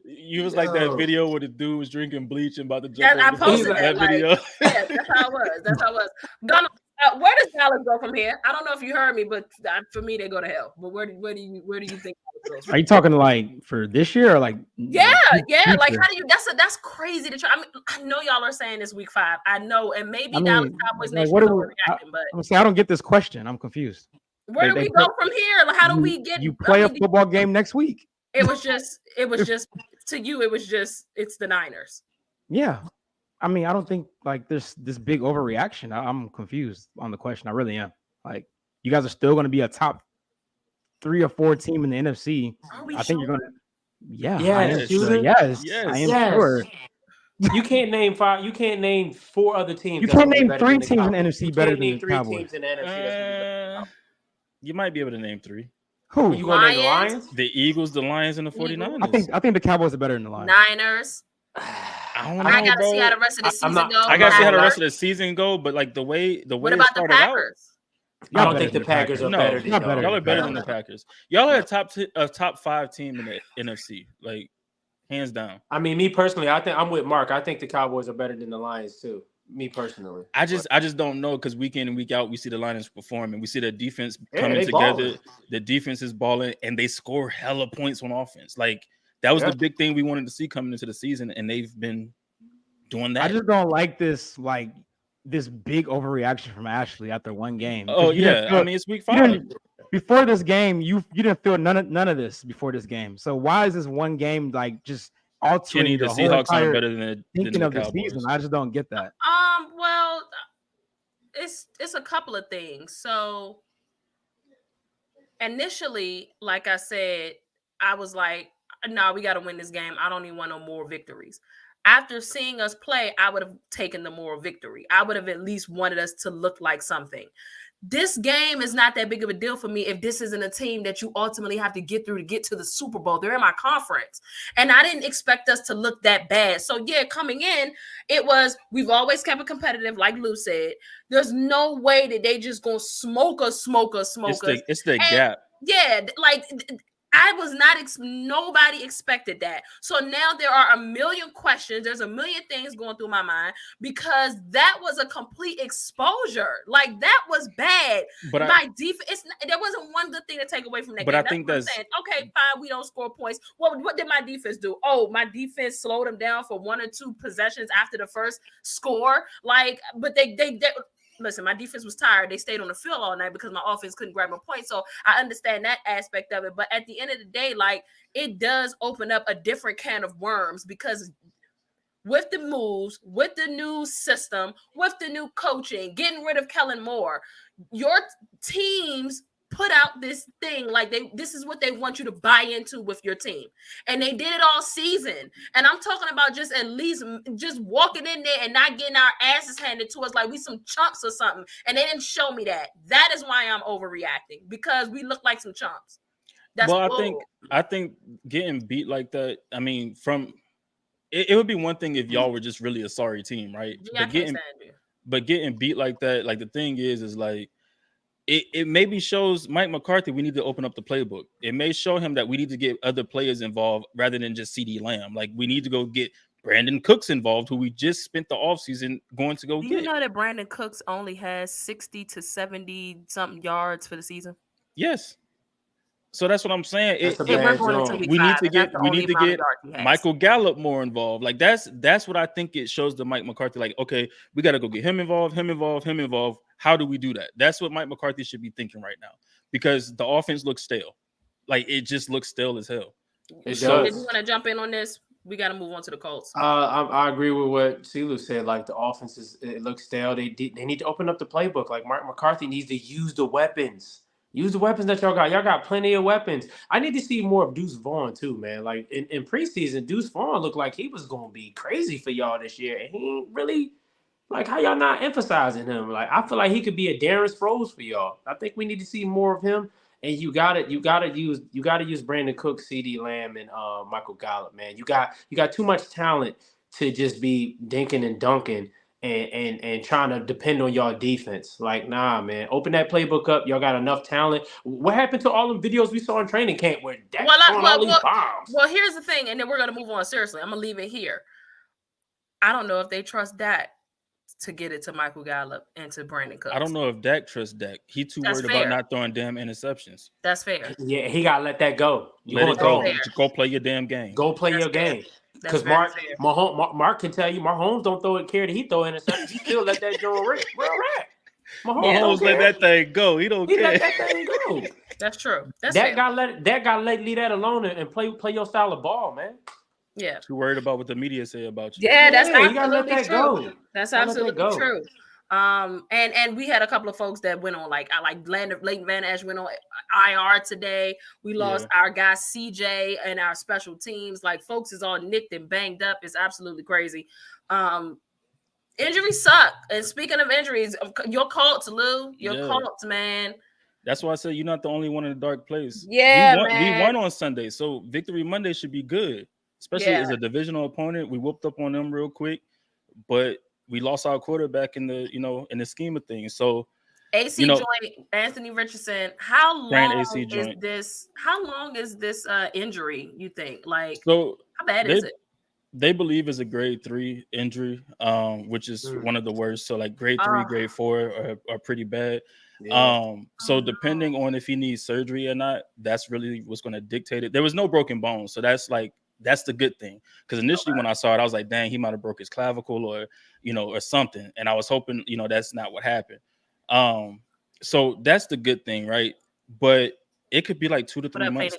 You was like that video where the dude was drinking bleach and about to jump. I posted that video. Yeah, that's how it was. Donald, where does Dallas go from here? I don't know if you heard me, but for me, they go to hell. But where do you think? Are you talking for this year or Yeah. Like how do you? That's crazy to try. I mean, I know y'all are saying it's week 5. I know, and maybe Dallas Cowboys Nation is overreacting, but I'm saying I don't get this question. I'm confused. Where do we go from here? Like, how do we get? You play a football game next week. It was just to you. It was just it's the Niners. Yeah, I mean, I don't think there's this big overreaction. I'm confused on the question. I really am. Like, you guys are still going to be a top 3 or 4 team in the NFC. I think you're going to. Yeah. Yes. I am sure. You can't name 5. You can't name 4 other teams. You can't name 3 teams in the NFC better than the Cowboys. Teams in the NFC you might be able to name 3. Who? You gonna name the Lions? The Eagles, the Lions, and the 49ers. I think the Cowboys are better than the Lions. Niners. I gotta see how the rest of the season goes. I gotta see how the rest of the season go, but the way what about the Packers? I don't think the Packers are better than y'all. Y'all are better than the Packers. Y'all are a top 5 team in the NFC, hands down. I mean, me personally, I think I'm with Mark. I think the Cowboys are better than the Lions too. Me personally, I just don't know because week in and week out we see the Lions perform and we see the defense coming together. Balling. The defense is balling and they score hella points on offense. That was the big thing we wanted to see coming into the season, and they've been doing that. I just don't like this big overreaction from Ashley after one game. Oh yeah, I mean it's week 5. Before this game, you didn't feel none of this before this game. So why is this one game just altering the Seahawks aren't better than the season? I just don't get that. Well, it's a couple of things. So initially, like I said, I was like, no, we got to win this game. I don't even want no more victories. After seeing us play, I would have taken the moral victory. I would have at least wanted us to look like something. This game is not that big of a deal for me if this isn't a team that you ultimately have to get through to get to the Super Bowl. They're in my conference. And I didn't expect us to look that bad. So, yeah, coming in, we've always kept it competitive, like Lou said. There's no way that they just going to smoke us. It's the gap. Yeah, I was not, nobody expected that. So now there are a million questions. There's a million things going through my mind because that was a complete exposure. Like, that was bad. But My defense, there wasn't one good thing to take away from that but game. I That's think what I'm that's saying. Okay, fine, we don't score points. What did my defense do? Oh, my defense slowed them down for 1 or 2 possessions after the first score. Like, but they listen, my defense was tired. They stayed on the field all night because my offense couldn't grab a point. So I understand that aspect of it. But at the end of the day, like, it does open up a different can of worms because with the moves, with the new system, with the new coaching, getting rid of Kellen Moore, your teams put out this thing like this is what they want you to buy into with your team, and they did it all season. And I'm talking about just at least just walking in there and not getting our asses handed to us like we some chumps or something, and they didn't show me that. That is why I'm overreacting, because we look like some chumps. That's well, bull. I think getting beat like that, I mean, from it would be one thing if y'all were just really a sorry team, right? Yeah, I can't stand you. But getting beat like that, like the thing is like it maybe shows Mike McCarthy we need to open up the playbook. It may show him that we need to get other players involved rather than just CD Lamb. Like, we need to go get Brandon Cooks involved, who we just spent the offseason going to go Do get. you know that Brandon Cooks only has 60 to 70 something yards for the season? Yes. So that's what I'm saying. That's a We're bad going into joint. week We 5, need to and that's get the only amount of yards he has. Michael Gallup more involved. Like, that's what I think it shows to Mike McCarthy. Like, okay, we got to go get him involved. How do we do that? That's what Mike McCarthy should be thinking right now, because the offense looks stale. Like, it just looks stale as hell. It So, does. did you want to jump in on this? We got to move on to the Colts. I agree with what Silu said. Like, the offense it looks stale. They need to open up the playbook. Like, Mark McCarthy needs to use the weapons. Use the weapons that y'all got. Y'all got plenty of weapons. I need to see more of Deuce Vaughn too, man. Like, in preseason, Deuce Vaughn looked like he was gonna be crazy for y'all this year, and he ain't really. Like, how y'all not emphasizing him? Like, I feel like he could be a Darren Sproles for y'all. I think we need to see more of him. And you gotta use Brandon Cook, CD Lamb, and Michael Gallup, man. You got too much talent to just be dinking and dunking and trying to depend on y'all defense. Like, nah, man. Open that playbook up. Y'all got enough talent. What happened to all the videos we saw in training camp where Dak's throwing all these bombs? Well, here's the thing, and then we're gonna move on. Seriously, I'm gonna leave it here. I don't know if they trust Dak to get it to Michael Gallup and to Brandon Cooks. I don't know if Dak trusts Dak. He too That's worried fair. about not throwing damn interceptions. That's fair. Yeah, he gotta let that go. Let it go. fair. Go play your damn game. Go play That's your fair. game. That's Because very fair. Mark can tell you, Mahomes don't throw it care that he throw interceptions. He still let that joint rip. Real rap. Mahomes let that thing go. He don't He care. let that thing go. That's true. That's That fair. guy leave that alone and play your style of ball, man. Yeah. Too worried about what the media say about you. Yeah, that's you gotta let absolutely that true. go. That's Gotta let that absolutely go. true. And we had a couple of folks that went on, like Leighton Van Ash went on IR today. We lost our guy CJ and our special teams. Like, folks is all nicked and banged up. It's absolutely crazy. Injuries suck. And speaking of injuries, your Colts, Lou, Colts, man. That's why I said you're not the only one in the dark place. Yeah, we won on Sunday, so Victory Monday should be good. Especially as a divisional opponent. We whooped up on them real quick, but we lost our quarterback in the in the scheme of things. So AC joint, Anthony Richardson. How long is this injury, you think? Like, so how bad is it? They believe it's a grade 3 injury, which is one of the worst. So, like, grade 3, grade 4 are pretty bad. Yeah. So depending on if he needs surgery or not, that's really what's going to dictate it. There was no broken bones, so that's the good thing. Because initially when I saw it, I was like, dang, he might have broke his clavicle or something. And I was hoping, that's not what happened. So that's the good thing, right? But it could be like 2 to 3 months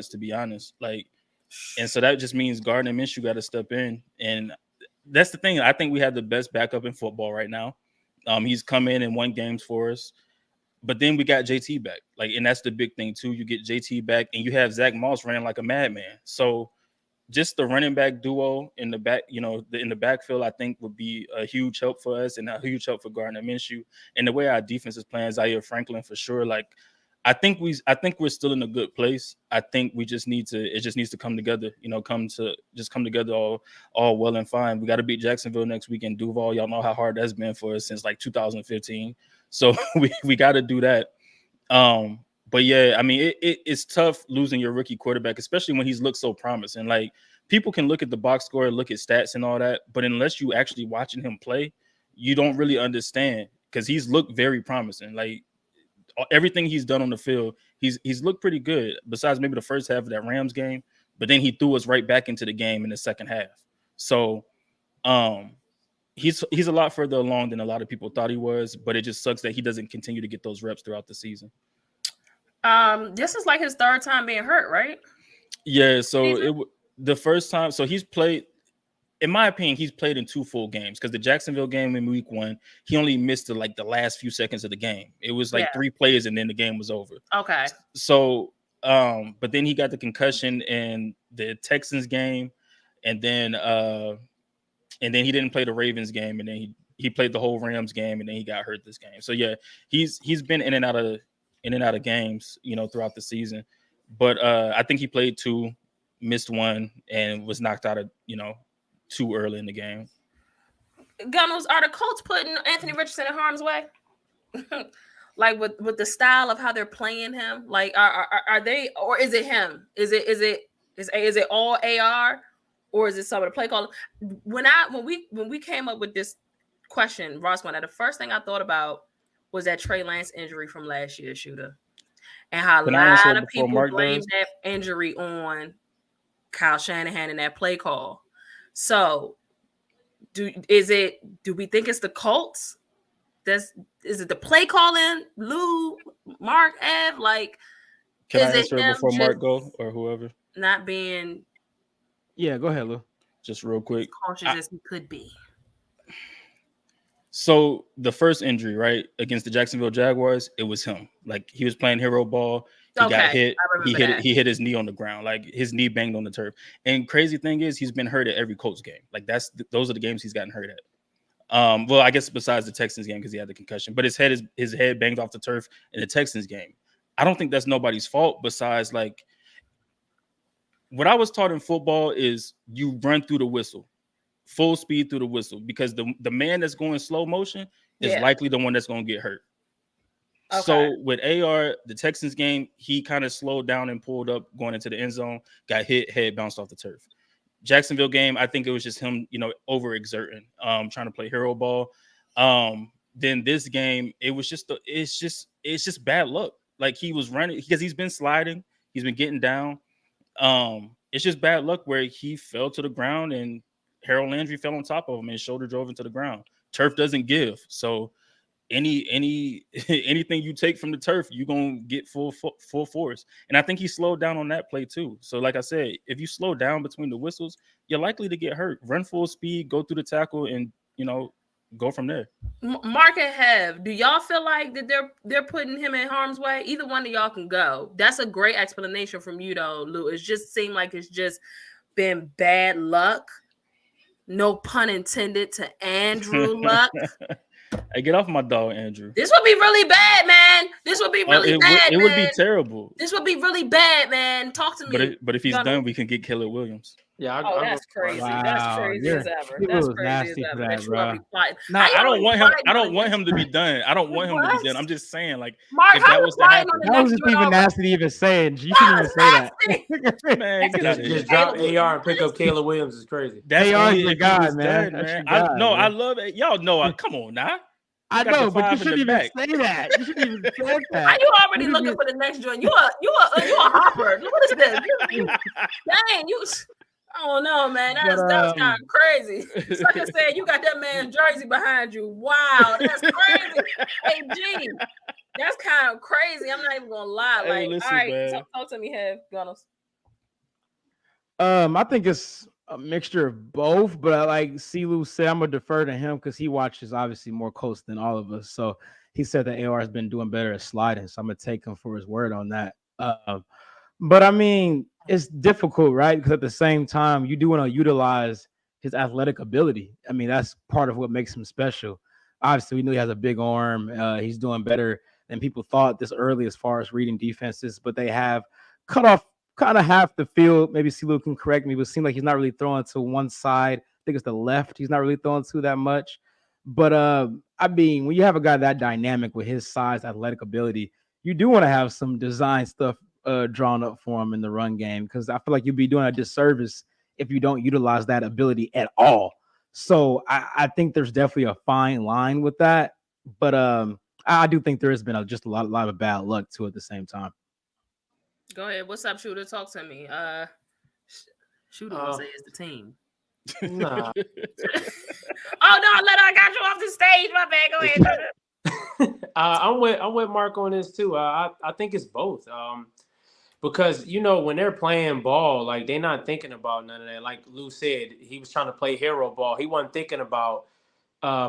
to be honest. Like, and so that just means Gardner Minshew got to step in. And that's the thing. I think we have the best backup in football right now. He's come in and won games for us. But then we got JT back. Like, and that's the big thing too. You get JT back and you have Zach Moss running like a madman. So just the running back duo in the back, in the backfield, I think would be a huge help for us and a huge help for Gardner Minshew. And the way our defense is playing, Zaire Franklin for sure. Like, I think we're still in a good place. I think it just needs to come together, come together all well and fine. We got to beat Jacksonville next week in Duval. Y'all know how hard that's been for us since like 2015. So we got to do that. But yeah, I mean, it's tough losing your rookie quarterback, especially when he's looked so promising. Like people can look at the box score, look at stats and all that, but unless you actually watching him play, you don't really understand because he's looked very promising. Like everything he's done on the field, he's looked pretty good. Besides maybe the first half of that Rams game, but then he threw us right back into the game in the second half. So um, he's a lot further along than a lot of people thought he was. But it just sucks that he doesn't continue to get those reps throughout the season. This is like his third time being hurt, right? Yeah. So the first time, so he's played. In my opinion, he's played in 2 full games because the Jacksonville game in week 1, he only missed the last few seconds of the game. It was like 3 plays and then the game was over. Okay. So, but then he got the concussion in the Texans game, and then he didn't play the Ravens game, and then he played the whole Rams game, and then he got hurt this game. So yeah, he's been in and out of games, throughout the season. But I think he played 2, missed 1, and was knocked out of too early in the game. Gunnels, are the Colts putting Anthony Richardson in harm's way? Like with the style of how they're playing him? Like are they, or is it him? Is it all AR, or is it some of the play call? When we came up with this question, Ross, the first thing I thought about was that Trey Lance injury from last year, Shooter, and how a lot of people blame that injury on Kyle Shanahan and that play call. So, do we think it's the Colts? Is it the play calling, Lou, Mark, Ev? Like, can I answer before Mark go or whoever? Not being. Yeah, go ahead, Lou. Just real quick. As cautious as he could be. So the first injury, right, against the Jacksonville Jaguars, it was him. Like he was playing hero ball. He got hit. He hit his knee on the ground. Like his knee banged on the turf. And crazy thing is, he's been hurt at every Colts game. Like those are the games he's gotten hurt at. Well, I guess besides the Texans game because he had the concussion, but his head banged off the turf in the Texans game. I don't think that's nobody's fault. Besides, like what I was taught in football is you run through the whistle, full speed through the whistle, because the man that's going slow motion is likely the one that's going to get hurt. Okay. So with AR, the Texans game, he kind of slowed down and pulled up going into the end zone, got hit, head bounced off the turf. Jacksonville game, I think it was just him, overexerting, trying to play hero ball. Then this game, it was it's just bad luck. Like he was running because he's been sliding, he's been getting down. It's just bad luck where he fell to the ground and Harold Landry fell on top of him and his shoulder drove into the ground. Turf doesn't give, so anything you take from the turf, you're gonna get full force. And I think he slowed down on that play too. So like I said, if you slow down between the whistles, you're likely to get hurt. Run full speed, go through the tackle, and go from there. Mark and Hev, do y'all feel like that they're putting him in harm's way? Either one of y'all can go. That's a great explanation from you though, Lou. It just seemed like it's just been bad luck. No pun intended to Andrew Luck. Hey, get off my dog, Andrew. This would be really bad, man. This would be really bad. It would be terrible. This would be really bad, man. Talk to me. But if he's done, we can get Caleb Williams. Yeah. That's crazy. Wow. That's crazy as ever. That's crazy as ever. That, bro. No, I don't want him. I don't want him to be done. I don't want him to be done. I'm just saying, like, Mark, if that was to happen, that was just even nasty to even say it. You shouldn't even say that. Man, get out of here. Just drop AR and pick up Caleb Williams is crazy. That's AR is your guy, man. I love it. Y'all know. Come on now. I know, but you shouldn't even say that. You shouldn't even say that. Are you already looking for the next joint? You a hopper. What is this? Dang, I don't know, man. That's kind of crazy. Like I said, you got that man's jersey behind you. Wow, that's crazy. Hey, G, that's kind of crazy. I'm not even gonna lie. Hey, like, listen, all right, man. talk to me, Hev Gunnels. I think it's a mixture of both, but like Silu said, I'm gonna defer to him because he watches obviously more Colts than all of us. So he said that AR has been doing better at sliding, so I'm gonna take him for his word on that. But I mean, it's difficult, right? Because at the same time, you do want to utilize his athletic ability. I mean, that's part of what makes him special. Obviously, we know he has a big arm. He's doing better than people thought this early as far as reading defenses, but they have cut off kind of half the field. Maybe Silu can correct me, but it seems like he's not really throwing to one side. I think it's the left. He's not really throwing to that much. But I mean, when you have a guy that dynamic with his size, athletic ability, you do want to have some design stuff drawn up for him in the run game, because I feel like you'd be doing a disservice if you don't utilize that ability at all. So I think there's definitely a fine line with that, but I do think there has been just a lot of bad luck too at the same time. Go ahead. What's up, Shooter? Talk to me. Shooter gonna say it's the team. Nah. Oh no, I got you off the stage. My bad. Go ahead, Shooter. I'm with Mark on this too. I think it's both. Because when they're playing ball, like they're not thinking about none of that. Like Lou said, he was trying to play hero ball. He wasn't thinking about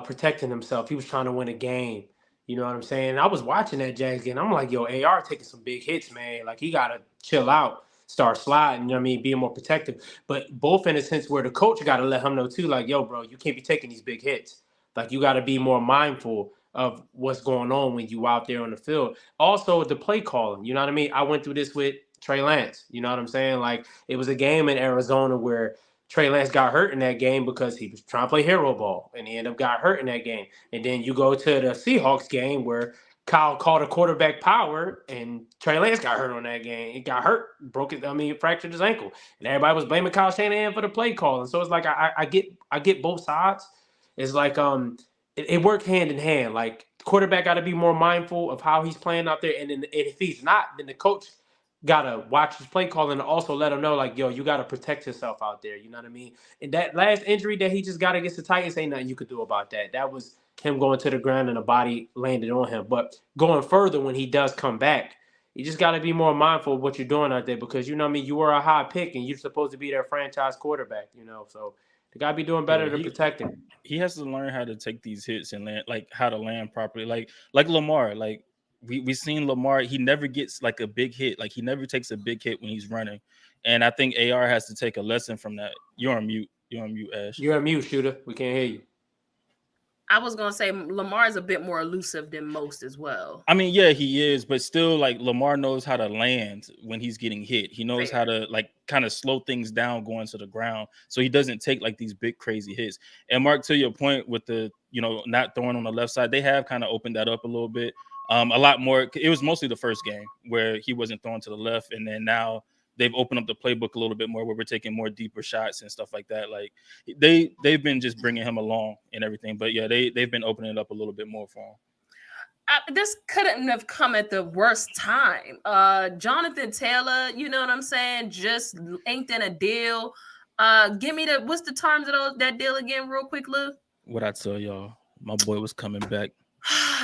protecting himself. He was trying to win a game. You know what I'm saying? I was watching that Jags game. I'm like, yo, AR taking some big hits, man. Like he gotta chill out, start sliding. You know what I mean? Being more protective. But both in a sense where the coach got to let him know too, like, yo, bro, you can't be taking these big hits. Like you got to be more mindful of what's going on when you out there on the field. Also, the play calling. You know what I mean? I went through this with Trey Lance. You know what I'm saying? Like it was a game in Arizona where Trey Lance got hurt in that game because he was trying to play hero ball, and he ended up got hurt in that game. And then you go to the Seahawks game where Kyle called a quarterback power, and Trey Lance got hurt on that game. He got hurt, fractured his ankle, and everybody was blaming Kyle Shanahan for the play call. And so it's like I get both sides. It's like it worked hand in hand. Like the quarterback got to be more mindful of how he's playing out there, and then if he's not, then the coach gotta watch his play call and also let him know, like, yo, you gotta protect yourself out there. You know what I mean? And that last injury that he just got against the Titans, ain't nothing you could do about that. That was him going to the ground and the body landed on him. But going further, when he does come back, you just gotta be more mindful of what you're doing out there, because you know what I mean, you were a high pick and you're supposed to be their franchise quarterback. So they gotta be doing better to protect him. He has to learn how to take these hits and land, like how to land properly, like Lamar, like. We seen Lamar, he never gets like a big hit. Like he never takes a big hit when he's running. And I think AR has to take a lesson from that. You're on mute, Ash. You're on mute, Shooter. We can't hear you. I was gonna say Lamar is a bit more elusive than most as well. I mean, yeah, he is, but still, like Lamar knows how to land when he's getting hit. He knows how to like kind of slow things down going to the ground, so he doesn't take like these big crazy hits. And Mark, to your point with the not throwing on the left side, they have kind of opened that up a little bit. A lot more. It was mostly the first game where he wasn't throwing to the left, and then now they've opened up the playbook a little bit more, where we're taking more deeper shots and stuff like that. Like they've been just bringing him along and everything. But yeah, they've been opening it up a little bit more for him. This couldn't have come at the worst time. Jonathan Taylor, you know what I'm saying, just inked in a deal. Give me what's the terms of that deal again, real quick, Lou? What I tell y'all, my boy was coming back.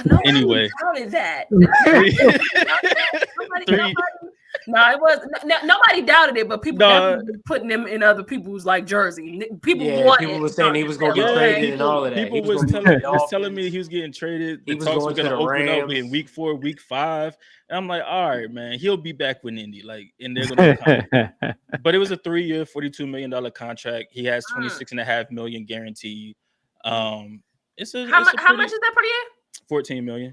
Nobody doubted that. Nobody doubted it, but people definitely putting them in other people's like jersey. People were saying he was going to get traded and all of that. People was telling me he was getting traded. The talks were going to open up in week 4, week 5. And I'm like, all right, man, he'll be back with Indy. Like, and they're going to come. But it was a 3-year, $42 million contract. He has $26.5 million guaranteed. How much is that per year? 14 million.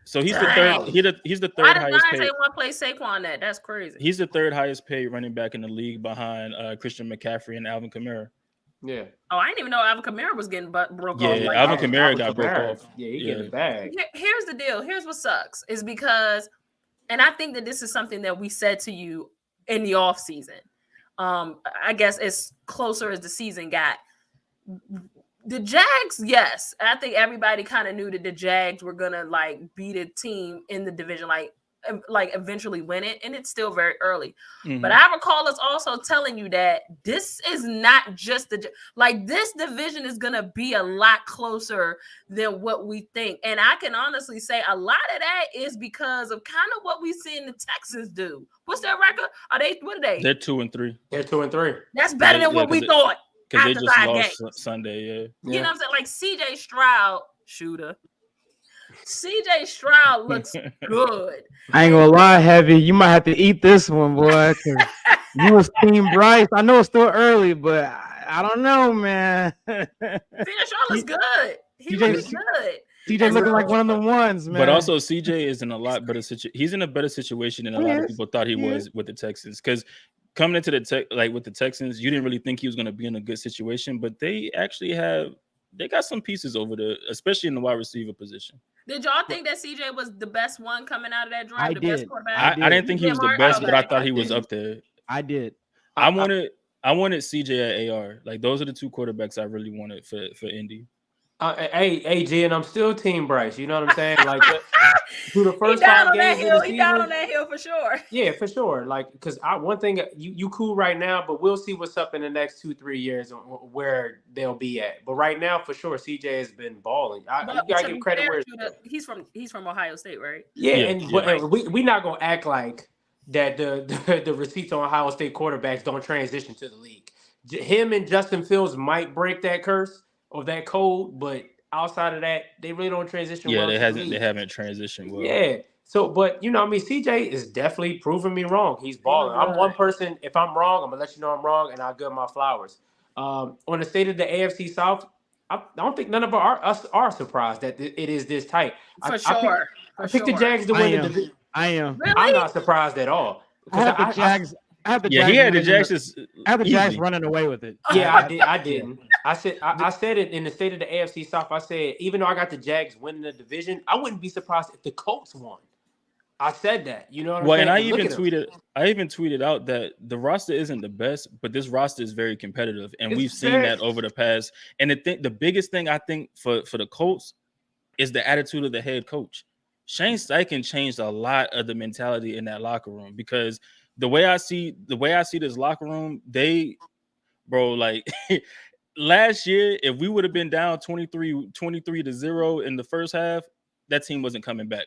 So he's the third. He's the third highest paid. Why did want to play Saquon that? That's crazy. He's the third highest paid running back in the league behind Christian McCaffrey and Alvin Kamara. Yeah. Oh, I didn't even know Alvin Kamara was getting broke off. Yeah, Alvin Kamara got broke off. Yeah, he getting back. Here's the deal. Here's what sucks is because, and I think that this is something that we said to you in the off season. I guess as closer as the season got. The Jags, yes. I think everybody kind of knew that the Jags were gonna like beat a team in the division, like eventually win it, and it's still very early. Mm-hmm. But I recall us also telling you that this is not just this division is gonna be a lot closer than what we think. And I can honestly say a lot of that is because of kind of what we seen the Texans do. What's their record? What are they? They're 2-3. They're 2-3. That's better than what we thought. Because they just lost Sunday, yeah. You know what I'm saying? Like CJ Stroud, Shooter. CJ Stroud looks good. I ain't gonna lie, Heavy. You might have to eat this one, boy. You was Team Bryce. I know it's still early, but I don't know, man. CJ Stroud looks good. He looks good. CJ looking like one of the ones, man. But also, CJ is in a lot better situation. He's in a better situation than a lot of people thought he was with the Texans. Because coming into with the Texans, you didn't really think he was going to be in a good situation, but they actually got some pieces over there, especially in the wide receiver position. Did y'all think that CJ was the best one coming out of that drive? I The best did. quarterback? I didn't think he was the Mark? best, but I Okay. thought he was up there. I did. I wanted CJ at AR. Like those are the two quarterbacks I really wanted for Indy. Hey, G, and I'm still Team Bryce. You know what I'm saying? Like through the He first down 5 on that games of hill. the He down season. on that hill for sure. Yeah, for sure. Like, because one thing you cool right now, but we'll see what's up in the next 2-3 years where they'll be at. But right now, for sure, CJ has been balling. You But gotta to give be credit fair, where it's Judah, he's from Ohio State, right? yeah, Yeah, and yeah. but we not gonna act like that the receipts on Ohio State quarterbacks don't transition to the league. Him and Justin Fields might break that curse or that code, but outside of that, they really don't transition Yeah, well they to the haven't league. transitioned well. Yeah. So, but I mean, CJ is definitely proving me wrong. He's balling. I'm one person. If I'm wrong, I'm gonna let you know I'm wrong, and I'll give my flowers. On the state of the AFC South, I don't think none of us are surprised that it is this tight. For sure. I picked the Jags to I win the am. division. I am. Really? I'm not surprised at all. I had the Jags. I had the Yeah, Jags. he had the winning Jags the- just I had the Jags easy. running away with it. Yeah, I didn't. I said it in the state of the AFC South. I said even though I got the Jags winning the division, I wouldn't be surprised if the Colts won. I said that. You know what I'm Well, saying? and I look even at them. tweeted out that the roster isn't the best, but this roster is very competitive, and It's we've seen very- that over the past. And the biggest thing I think for the Colts is the attitude of the head coach. Shane Steichen changed a lot of the mentality in that locker room because the way I see this locker room, like last year, if we would have been down 23-0 in the first half, that team wasn't coming back.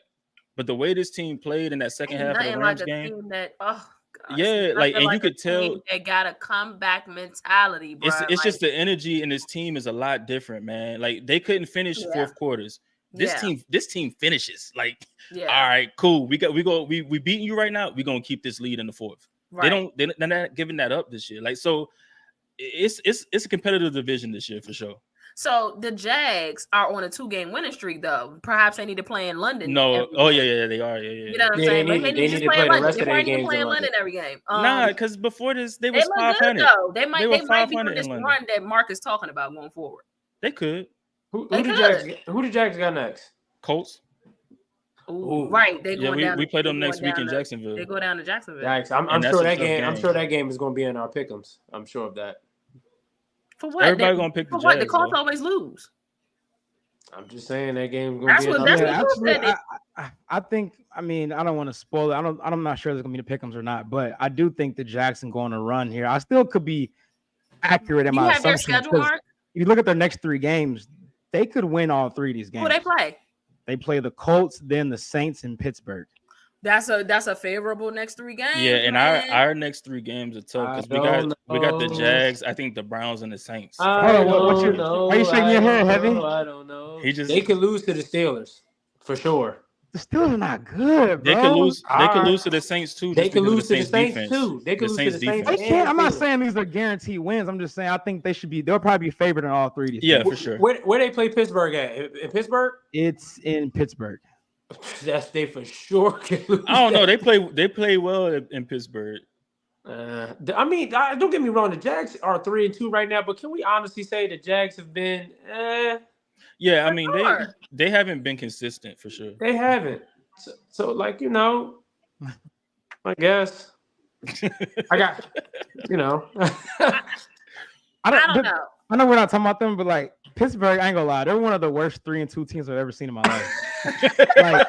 But the way this team played in that second half of the Rams game, team that, oh gosh, yeah, like and you could tell they got a comeback mentality, bro. it's just the energy in this team is a lot different, man. Like they couldn't finish fourth quarters. This team finishes. Like, all right, cool. We beating you right now. We're gonna keep this lead in the fourth. Right. They're not giving that up this year. Like, so it's a competitive division this year for sure. So the Jags are on a 2-game winning streak, though. Perhaps they need to play in London. No, they are. Yeah. You know what I'm saying? They need to play in London. They probably need to play in London every game. Nah, because before this, they was 500. Though. They might be on this run that Mark is talking about going forward. They could. Who the Jags got next? Colts. Ooh, right. They going down. We play them next week in Jacksonville. They go down to Jacksonville. I'm sure that game. I'm sure that game is going to be in our pick'ems. I'm sure of that. For what? Everybody gonna pick the Jags. What? The Colts always lose. I'm just saying that game's going to be. I think. I mean, I don't want to spoil it. I'm not sure it's going to be the pick'ems or not, but I do think the Jackson going to run here. I still could be accurate in my assumption. If you look at their next 3 games, they could win all 3 of these games. Who they play? They play the Colts, then the Saints, and Pittsburgh. That's a favorable next 3 games. Yeah, and our next 3 games are tough because we got the Jags, I think the Browns and the Saints. Are you shaking your head, Heavy? I don't know. They could lose to the Steelers for sure. The Steelers are not good, bro. They could lose. They could lose to the Saints too. They could lose to the Saints too. They could lose to the Saints. I'm not saying these are guaranteed wins. I'm just saying I think they should be. They'll probably be favored in all 3 of these. Yeah, for sure. Where they play Pittsburgh at? In Pittsburgh? It's in Pittsburgh. That's they for sure. I don't know. They play well in Pittsburgh. I mean, don't get me wrong. The Jags are 3-2 right now, but can we honestly say the Jags have been? Yeah, I mean they haven't been consistent for sure. They haven't. So like I guess I got I don't know. I know we're not talking about them, but like Pittsburgh, I ain't gonna lie, they're one of the worst 3-2 teams I've ever seen in my life. Like,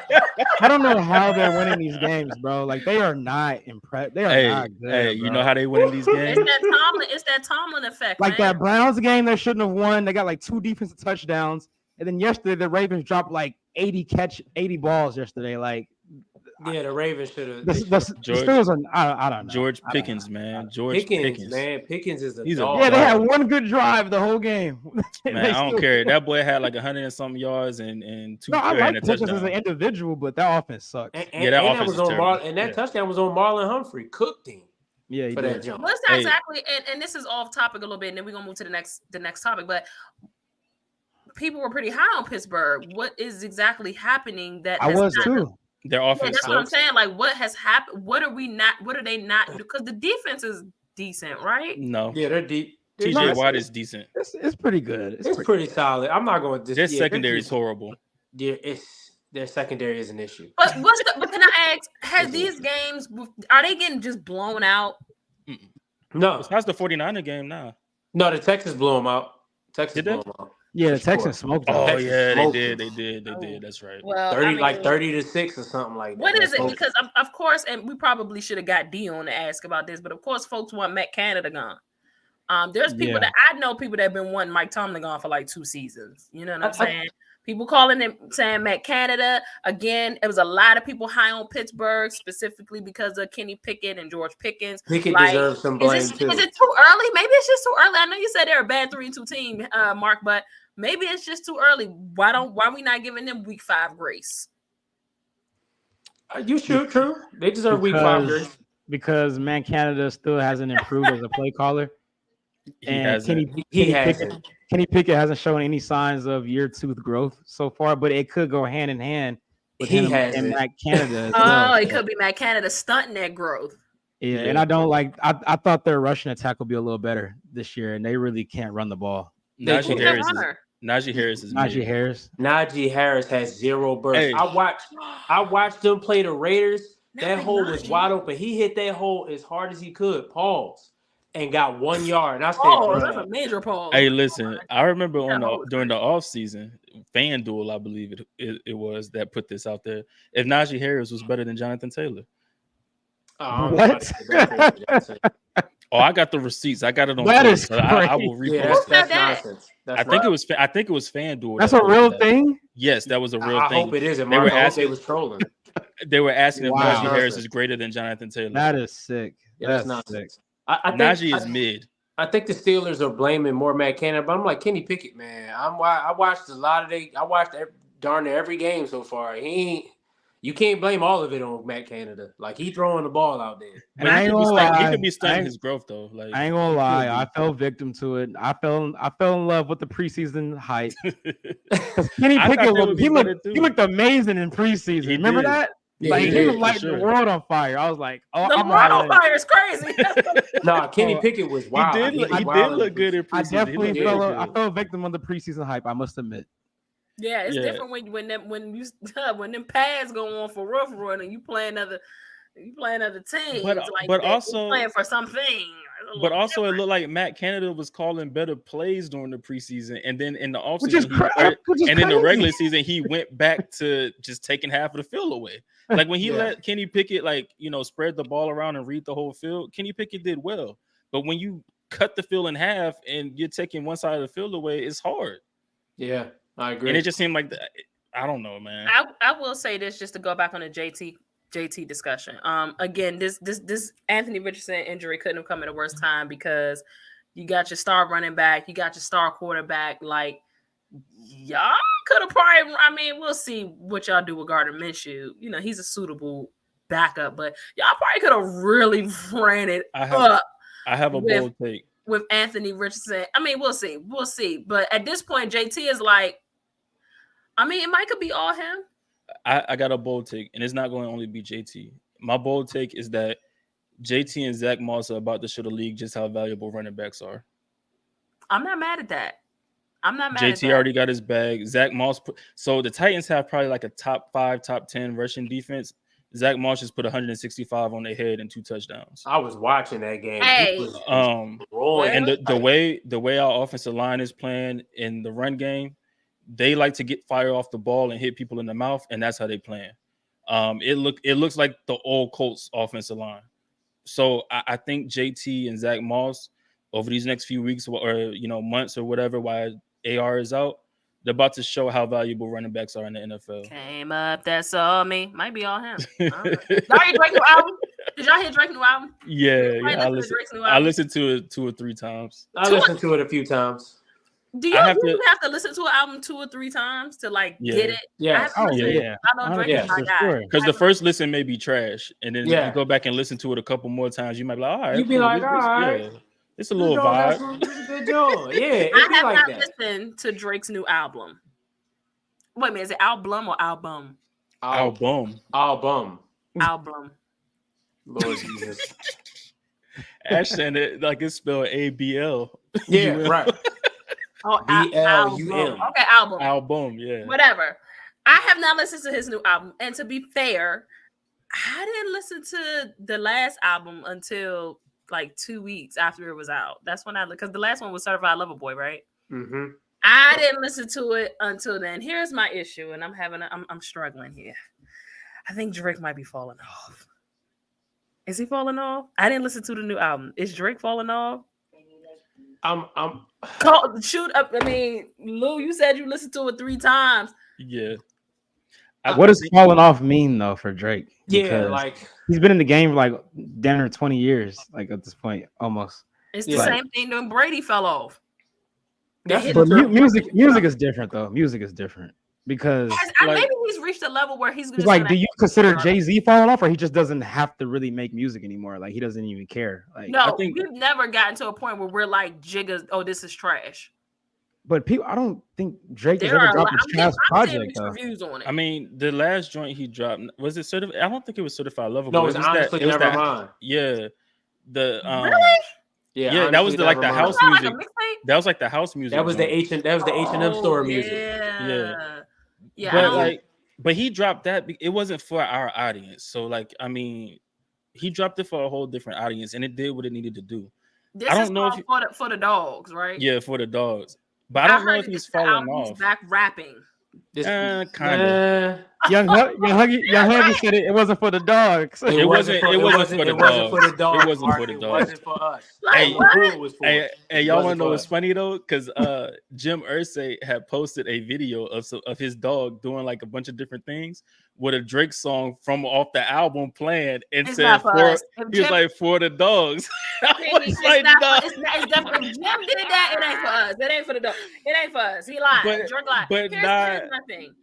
I don't know how they're winning these games, bro. Like, they are not impressed. They are not good. Hey, you know how they winning these games? It's that Tomlin effect. Like that Browns game, they shouldn't have won. They got like 2 defensive touchdowns, and then yesterday the Ravens dropped like 80 balls yesterday. Like, yeah, the Ravens should have. The Steelers are. I don't know. George Pickens, man. George Pickens, man. Pickens is He's dog. Yeah, they had one good drive the whole game. Man, I don't care. That boy had like 100 and something yards and 2 I like Pickens touchdown. as an individual, but that offense sucks. That offense was on terrible. Touchdown was on Marlon Humphrey. Cooked him. Yeah, for that jump. What's that exactly? And this is off topic a little bit, and then we're gonna move to the next topic. But people were pretty high on Pittsburgh. What is exactly happening? I was too. Their offense. That's what I'm saying. Like, what has happened? What are they not? Because the defense is decent, right? No. Yeah, they're deep. TJ Watt is decent. It's pretty good. It's pretty solid. I'm not going to. Their secondary is horrible. Yeah, Their secondary is an issue. But but can I ask, has these games, are they getting just blown out? No. Besides the 49er game now. No, the Texans blew them out. Texas Did blew they? them out. Yeah, the For sure. Texans smoked them. Oh Texas yeah, they smoked did. them. They did. That's right. Well, 30-6 or something like that. What is it? That's Because of course, and we probably should have got Dion to ask about this, but of course, folks want Matt Canada gone. There's people that I know people that have been wanting Mike Tomlin gone for like 2 seasons. You know what I'm saying? People calling him saying Matt Canada again. It was a lot of people high on Pittsburgh specifically because of Kenny Pickett and George Pickens. Pickett Like, deserves some blame too. Is it too early? Maybe it's just too early. I know you said they're a bad 3-2 team, Mark, but maybe it's just too early. Why are we not giving them week 5 grace? You sure? True. They deserve week 5 grace. Because Matt Canada still hasn't improved as a play caller. And Kenny Pickett hasn't shown any signs of year 2 growth so far, but it could go hand in hand with him and Matt Canada. It could be Matt Canada stunting that growth. Yeah, and I don't like. I thought their rushing attack would be a little better this year, and they really can't run the ball. Najee Harris is Najee Harris. Najee Harris has 0 burst. Hey. I watched them play the Raiders. That hole was wide open. He hit that hole as hard as he could. Pause. And got 1 yard. And I said, that's a major pause. Hey, listen, I remember during the offseason, FanDuel, I believe it was, that put this out there. If Najee Harris was better than Jonathan Taylor. What? I got the receipts. I got it on. That is crazy. I will repost. That's nonsense. I think it was FanDuel. That's a real thing? Yes, that was a real I thing. hope it isn't. They was trolling. They were asking if Wow. Najee Harris is greater than Jonathan Taylor. That is sick. That's nonsense. I think Najee is mid. I think the Steelers are blaming more Matt Canada, but I'm like Kenny Pickett, man. I watched a lot of I watched darn near every game so far. You can't blame all of it on Matt Canada. Like, he throwing the ball out there. And I ain't gonna lie. He could be stunning his growth though. Like, I ain't gonna lie. I fell victim to it. I fell in love with the preseason hype. Kenny Pickett he looked amazing in preseason. Remember that? Yeah, like he was did, lighting the world on fire. I was like, the world on fire is crazy. Nah, Kenny Pickett was wild. He did look good in preseason. I definitely fell victim of the preseason hype. I must admit. Yeah, it's different when them pads go on for rough run and you play another team. But also playing for something. But also, it looked like Matt Canada was calling better plays during the preseason, and then in the offseason, in the regular season, he went back to just taking half of the field away. Like when he let Kenny Pickett, spread the ball around and read the whole field, Kenny Pickett did well. But when you cut the field in half and you're taking one side of the field away, it's hard. Yeah, I agree. And it just seemed like I don't know, man. I will say this just to go back on the JT discussion. Again, this Anthony Richardson injury couldn't have come at a worse time because you got your star running back, you got your star quarterback. Like, y'all could have probably. I mean, we'll see what y'all do with Gardner Minshew. You know, he's a suitable backup, but y'all probably could have really ran it up. I have a bold take with Anthony Richardson. I mean, we'll see. But at this point, JT is like, I mean, it might could be all him. I got a bold take, and it's not going to only be JT. My bold take is that JT and Zach Moss are about to show the league just how valuable running backs are. I'm not mad at that. JT already got his bag. Zach Moss. So the Titans have probably like a top 5, top 10 rushing defense. Zach Moss just put 165 on their head and 2 touchdowns. I was watching that game. Hey. And the way our offensive line is playing in the run game, they like to get fire off the ball and hit people in the mouth, and that's how they playing. It looks like the old Colts offensive line. So I think JT and Zach Moss over these next few weeks or months or whatever, while AR is out, they're about to show how valuable running backs are in the NFL. Came up, that saw me. Might be all him. Y'all hear Drake's new album? Did y'all hear Drake's new album? Yeah. I listened to it 2 or 3 times. I listened to it a few times. Do you have to listen to an album 2 or 3 times to get it? Yeah. I know Drake is my guy. Because the first listen may be trash, and then you go back and listen to it a couple more times, you might be like, all right. You'd be like, all right. Yeah. It's a little vibe. It's a good job. Yeah. I have not listened to Drake's new album. Wait a minute, is it album or album? Album. Lord Jesus. Ash said it like it's spelled ABL. Yeah, right. Oh, BLUM. Okay, album. Album, yeah. Whatever. I have not listened to his new album, and to be fair, I didn't listen to the last album until like 2 weeks after it was out. That's when because the last one was Certified Lover Boy, right? Mm-hmm. I didn't listen to it until then. Here's my issue, and I'm struggling here. I think Drake might be falling off. Is he falling off? I didn't listen to the new album. Is Drake falling off? Shoot up. I mean, Lou, you said you listened to it 3 times. Yeah. What does falling off mean though for Drake? Yeah, Because like he's been in the game for like damn near 20 years, like at this point, almost. It's the same thing when Brady fell off. But music is different though. Music is different because maybe he's reached a level where he's like, do you consider Jay-Z falling off, or he just doesn't have to really make music anymore? Like he doesn't even care. Like no, we've never gotten to a point where we're like Jigga, oh, this is trash. But people, I don't think Drake has ever dropped a trash project though. On it. I mean, the last joint he dropped, was it certified? I don't think it was Certified Lover Boy. No, it was honestly never mind. Yeah. The really? Yeah, that was the house music. That was like the house music. That was the H&M store music. Yeah. But he dropped that. It wasn't for our audience. So like, I mean, he dropped it for a whole different audience, and it did what it needed to do. I don't know if for the dogs, right? Yeah, for the dogs. But I don't know if he's falling off. He's back rapping. Kind of. Young Huggy said it wasn't for the dogs. It wasn't for the dogs. It wasn't for the dogs. It wasn't for us. Hey, y'all want to know what's funny though? Because Jim Irsay had posted a video of his dog doing like a bunch of different things with a Drake song from off the album playing, and said he was like, for the dogs. It's definitely Jim did that. It ain't for us. It ain't for the dog. It ain't for us. He lied. Drake lied. But here's my thing.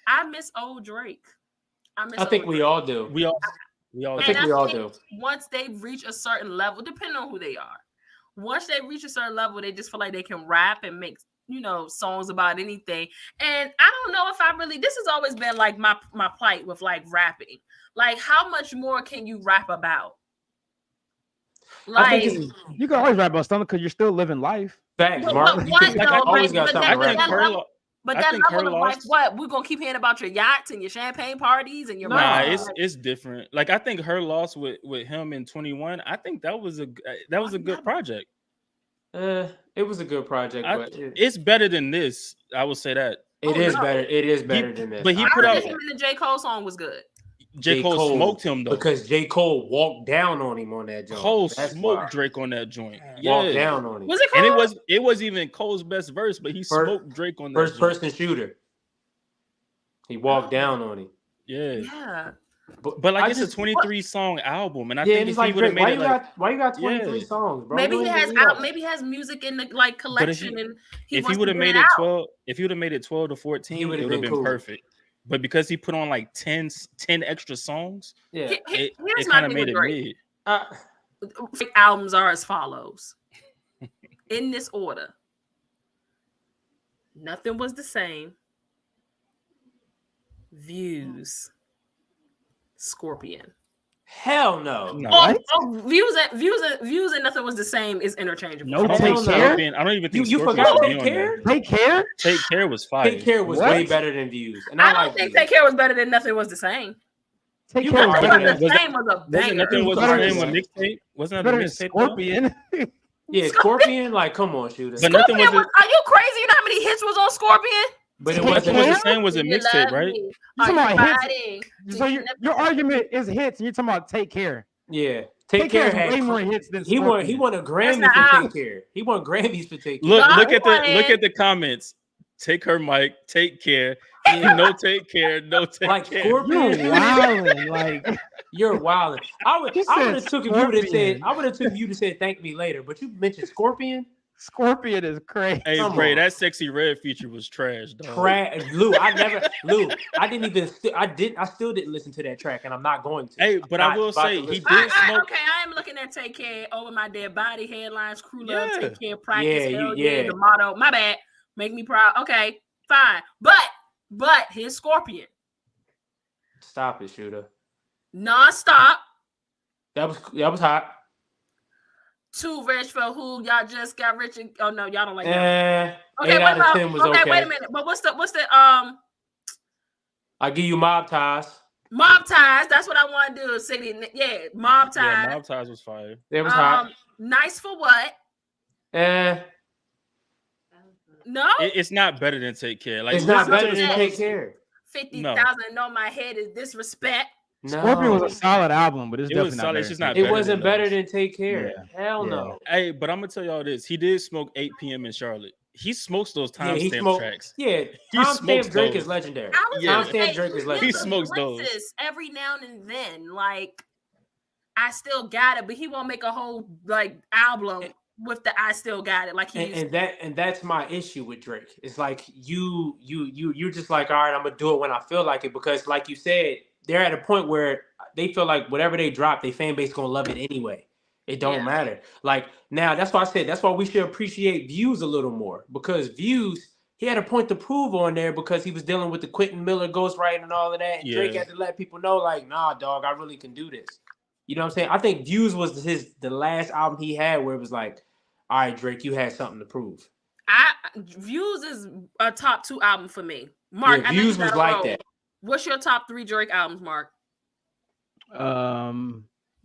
I miss old Drake. I think we all do. I think we all do. Once they reach a certain level, depending on who they are, once they reach a certain level, they just feel like they can rap and make songs about anything. And I don't know if I really. This has always been like my plight with like rapping. Like, how much more can you rap about? Like, you can always rap about something because you're still living life. Facts, Mark. Always got something. But that level of life, what? We're gonna keep hearing about your yachts and your champagne parties and your it's different. Like, I think her loss with him in 21, I think that was a good project. It was a good project, but it's better than this. I will say that. It is better. It is better than this. But he put out him in the J. Cole song was good. J. Cole smoked him though, because J. Cole walked down on him on that joint. Cole smoked Drake on that joint. Walked down on him. Was it Cole? And it was even Cole's best verse, but he smoked Drake on that first person shooter. He walked down on him. Yeah. But like, it's a 23 song album, and I think if like, he would have made why you got 23 songs, bro? Maybe he has music in the like collection, and if he would have made it 12, if he would have made it 12 to 14, it would have been perfect. But because he put on like 10 extra songs, it kind of made it mid. Albums are as follows, in this order: Nothing Was the Same, Views, Scorpion. Hell no. Views and Nothing Was the Same is interchangeable. No, Take Care. I don't even think you forgot Take Care. Take Care. Take Care was fire. Take Care was way better than Views, and I don't think Take Care was better than Nothing Was the Same. Take Care was better than Same was a banger. Nothing Was the Same with mixtape. Wasn't that a mixtape? Scorpion. Yeah, Scorpion. Like, come on, shooter. But Nothing Was. Are you crazy? You know how many hits was on Scorpion? But it wasn't the same. Was a mixtape, right? You talking about hits? So your argument is hits, and you're talking about Take Care. Yeah, Take Care had way more hits than he won a Grammy for Take Care. He won Grammys for Take Care. Look at the comments. Take her mic. Take care. No take care. No take like care. Scorpion, you're wilding. Like you're wilding. I would have took you to say thank me later, but you mentioned Scorpion. Scorpion is crazy. Hey, Bray, that Sexy Red feature was trash, dog. Lou, I still didn't listen to that track, and I'm not going to. Hey, but I will say he did smoke. Okay, I am looking at Take Care, Over My Dead Body, Headlines, Crew Love, Take Care, Practice, the motto. My bad, Make Me Proud. Okay, fine, but here's Scorpion. Stop it, shooter. Non-stop. That was hot. Too Rich for Who, Y'all Just Got Rich and y'all don't like that. Okay, what about? Okay, wait a minute. But what's the I give you Mob Ties. Mob Ties. That's what I want to do. City. Yeah, Mob Ties. Yeah, Mob Ties was fire. It was hot. Nice for what? No, It's not better than Take Care. Like It's not listen to better the than songs. Take Care. 50,000 on my head is disrespect. No. Scorpion was a solid album, but it's It was definitely not solid. better It's just than not Take It better Care. wasn't than better those. than Take Care. Yeah. Hell Yeah. no. Hey, but I'm gonna tell y'all this. He did smoke 8 p.m. in Charlotte. He smokes those Yeah, he timestamp smoked. tracks. Yeah, He smokes timestamp Drake those. is legendary. I was Yeah. gonna Timestamp say, Drake is he legendary. smokes those. every now and then. Like, I still got it, but he won't make a whole like album with the "I still got it" like he used to. And that's my issue with Drake. It's like you're just like, all right, I'm gonna do it when I feel like it, because like you said, they're at a point where they feel like whatever they drop, their fan base gonna love it anyway. It don't Yeah. matter. Like now, that's why I said that's why we should appreciate Views a little more, because Views, he had a point to prove on there because he was dealing with the Quentin Miller ghostwriting and all of that. And Drake Yeah. had to let people know, like, nah, dog, I really can do this. You know what I'm saying? I think Views was the last album he had where it was like, all right, Drake, you had something to prove. Views is a top 2 album for me. Mark, Yeah, I know Views you was got a like roll. that. What's your top 3 Drake albums, Mark?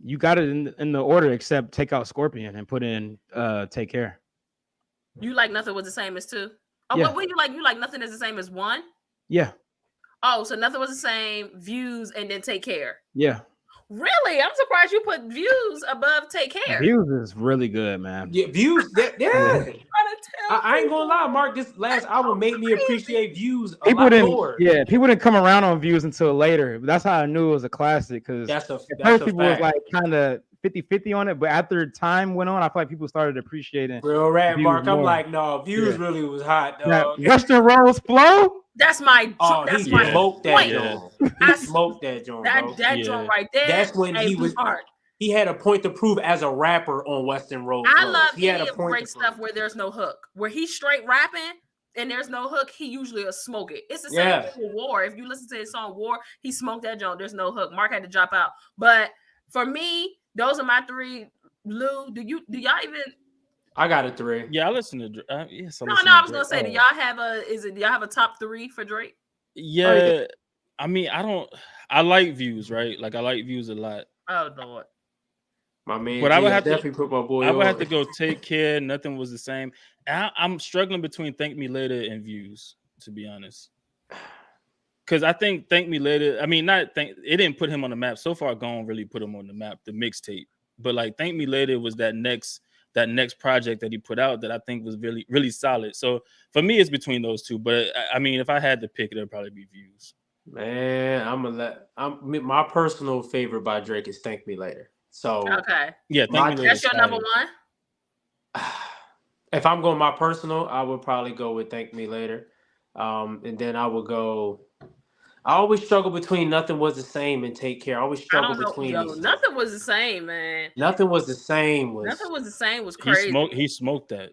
You got it in the order except take out Scorpion and put in Take Care. You like Nothing Was the Same as 2? Oh, Yeah. what you like? You like Nothing Is the Same as 1? Yeah. Oh, so Nothing Was the Same, Views, and then Take Care. Yeah. Really? I'm surprised you put Views above Take Care. Views is really good, man. Yeah, Views. Yeah. I'm trying to tell I ain't gonna people. lie, Mark. This last album made me appreciate Views a People lot didn't, more. yeah, people didn't come around on Views until later. But that's how I knew it was a classic, because That's a at that's first a people fact. was like kind of 50-50 on it, but after time went on, I feel like people started appreciating Real rap, Views Mark. I'm more. like, no, Views Yeah. really was hot, that dog. Western Rose flow. That's my. Oh, that's he my smoked that point. Yeah. joint. He I- smoked that joint, bro. That Yeah. joint right there. That's when he was. hard. He had a point to prove as a rapper on Western Road. I Flows. love He had any a of point Drake to prove. stuff where there's no hook. Where he's straight rapping and there's no hook, he usually will smoke it. It's the same Yeah. thing with War. If you listen to his song War, he smoked that joint. There's no hook. Mark had to drop out. But for me, those are my 3. Lou, do y'all even? I got a 3. Yeah, I listen to Drake. Yes, No, I was gonna say, do y'all have a top 3 for Drake? Yeah, I mean, I like Views, right? Like I like Views a lot. Oh Lord. My man, But I would have to- definitely put my boy. I would on. have to go Take Care. Nothing Was the Same. And I'm struggling between Thank Me Later and Views, to be honest. Because I think Thank Me Later, I mean, it didn't put him on the map. So Far Gone really put him on the map, the mixtape. But like Thank Me Later was that next project that he put out that I think was really, really solid. So for me, it's between those two. But I mean, if I had to pick, it'd probably be Views. Man, my personal favorite by Drake is "Thank Me Later." So Okay. Yeah, Thank Me Later. That's your number 1? if I'm going my personal, I would probably go with "Thank Me Later," and then I would go. I always struggle between "Nothing Was the Same" and "Take Care." I always I struggle don't know. between Yo, these. Nothing Was the Same, man. Nothing Was the Same. Nothing Was the Same was crazy. He smoked that.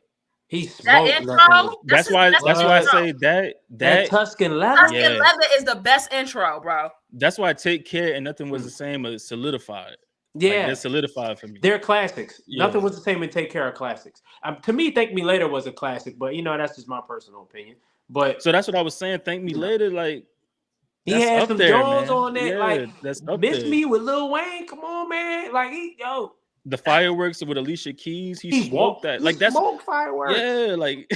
He That smoked. intro. Nothing Was- That's why I intro. say that that Tuscan leather. Tuscan Yeah. Leather is the best intro, bro. that's why Take Care and Nothing Was the Same are solidified. Like, Yeah, they're solidified for me. they're classics. Yeah. Nothing Was the Same and "Take Care" are classics. To me, "Thank Me Later" was a classic, but that's just my personal opinion. But So that's what I was saying. Thank Me Later, like he that's had up some there, Jones man. on that, Yeah, like that's up "Miss there. Me" with Lil Wayne. Come on, man! Like The Fireworks with Alicia Keys, he smoked that. Like that's smoke fireworks. yeah, like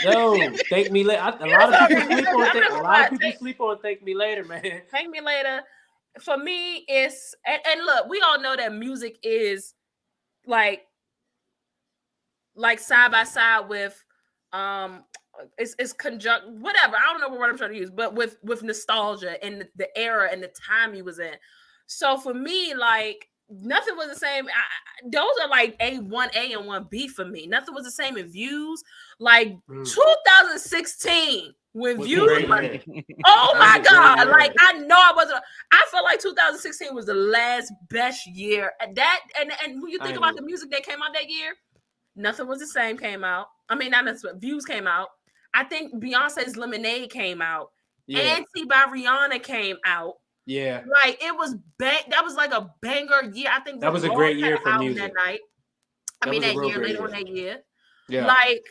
Yo, "Thank Me Later." A lot of people sleep on. A lot of people sleep on "Thank Me Later," man. Thank Me Later. For me, it's and look, we all know that music is like side by side with it's conjunct whatever. I don't know what word I'm trying to use, but with nostalgia and the era and the time he was in. So for me, like Nothing Was the Same. Those are like A1A and 1B for me. Nothing Was the Same in Views. Like 2016 when Was Views. great, Like, man. oh my That was a great God! year. Like I know I wasn't. I felt like 2016 was the last best year. And when you think about the music that came out that year, Nothing Was the Same came out. I mean, not necessarily. Views came out. I think Beyonce's Lemonade came out. Yeah, Anti by Rihanna came out. yeah. Like it was that was like a banger year. I think That was a Roll great year had for an album music. that night. I That mean was a that real year, great later year. on that year. Yeah. Like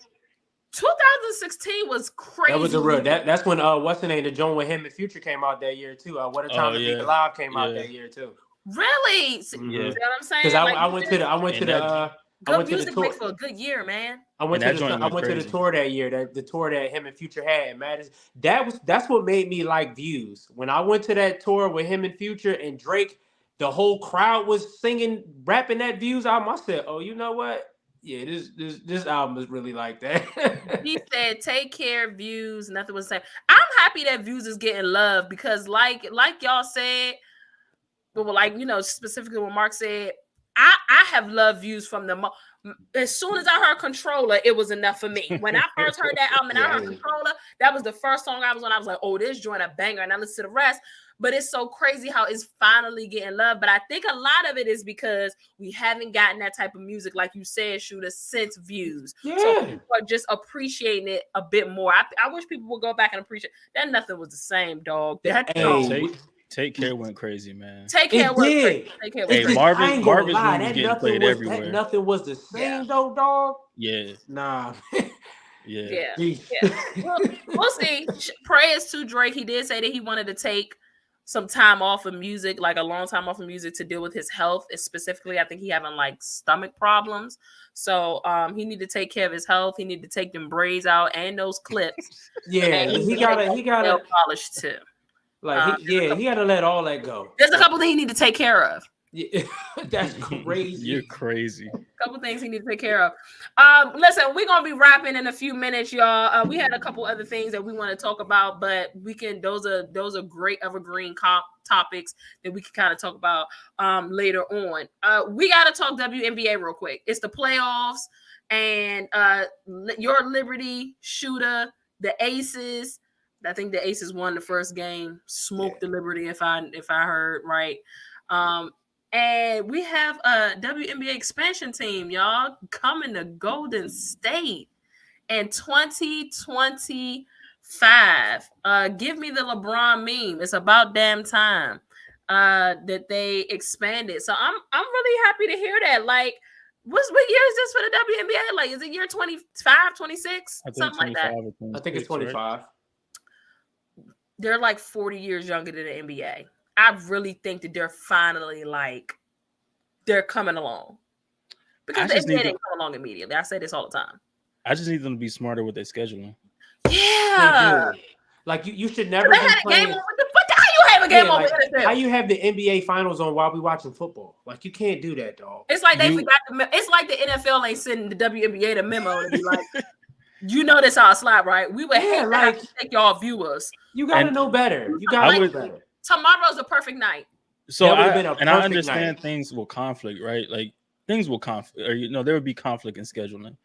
2016 was crazy. That was a real. That's when what's the name? The joint with him and Future came out that year too. What a Time to Be Alive came out that year too. Really? See what I'm saying? Because I went to the tour makes for a good year, man. I went to the tour that year. The tour that him and Future had. Man, that's what made me like Views. When I went to that tour with him and Future and Drake, the whole crowd was singing, rapping that Views album. I said, "Oh, you know what? Yeah, this album is really like that." He said, "Take care, Views. Nothing was the same." I'm happy that Views is getting love because, like y'all said, but like specifically what Mark said, I have loved Views from the as soon as I heard Controller, it was enough for me. When I first heard that album and I heard Controller, that was the first song I was on. I was like, "Oh, this joint a banger," and I listened to the rest. But it's so crazy how it's finally getting love. But I think a lot of it is because we haven't gotten that type of music, like you said, Shooter, since Views. Yeah. So people are just appreciating it a bit more. I wish people would go back and appreciate that. Nothing was the same, dog. Take Care went crazy, man. Take Care went crazy. Take Care went crazy. Marvin's was getting played everywhere. That nothing was the same though, dog. Yeah. Nah. Yeah. We'll see. Prayers to Drake. He did say that he wanted to take some time off of music, like a long time off of music to deal with his health. Specifically, I think he having like stomach problems. So he need to take care of his health. He need to take them braids out and those clips. Yeah, he gotta polish too. Like he gotta let all that go. There's a couple things he need to take care of. Yeah, that's crazy. You're crazy. A couple things he need to take care of. Listen, we're gonna be wrapping in a few minutes, y'all. We had a couple other things that we want to talk about, but we can. Those are great evergreen topics that we can kind of talk about later on. We gotta talk WNBA real quick. It's the playoffs, and your Liberty, Shooter, the Aces. I think the Aces won the first game. Smoked the Liberty, if I heard right. And we have a WNBA expansion team, y'all, coming to Golden State in 2025. Give me the LeBron meme. It's about damn time that they expanded. So I'm really happy to hear that. Like, what year is this for the WNBA? Like, is it year 25, 26? Something like that. I think it's 25. Right? They're like 40 years younger than the NBA. I really think that they're finally they're coming along. Because the NBA didn't come along immediately. I say this all the time. I just need them to be smarter with their scheduling. Yeah. Like you should never be playing. How you have a game on with NFL? How you have the NBA finals on while we watching football? Like you can't do that, dog. It's like they forgot it's like the NFL ain't sending the WNBA the memo to be like, you know this our slot, right? We would hate to take y'all viewers. You gotta know better. You gotta know better. Tomorrow's a perfect night. So I understand things will conflict, right? Like things will conflict, or there would be conflict in scheduling.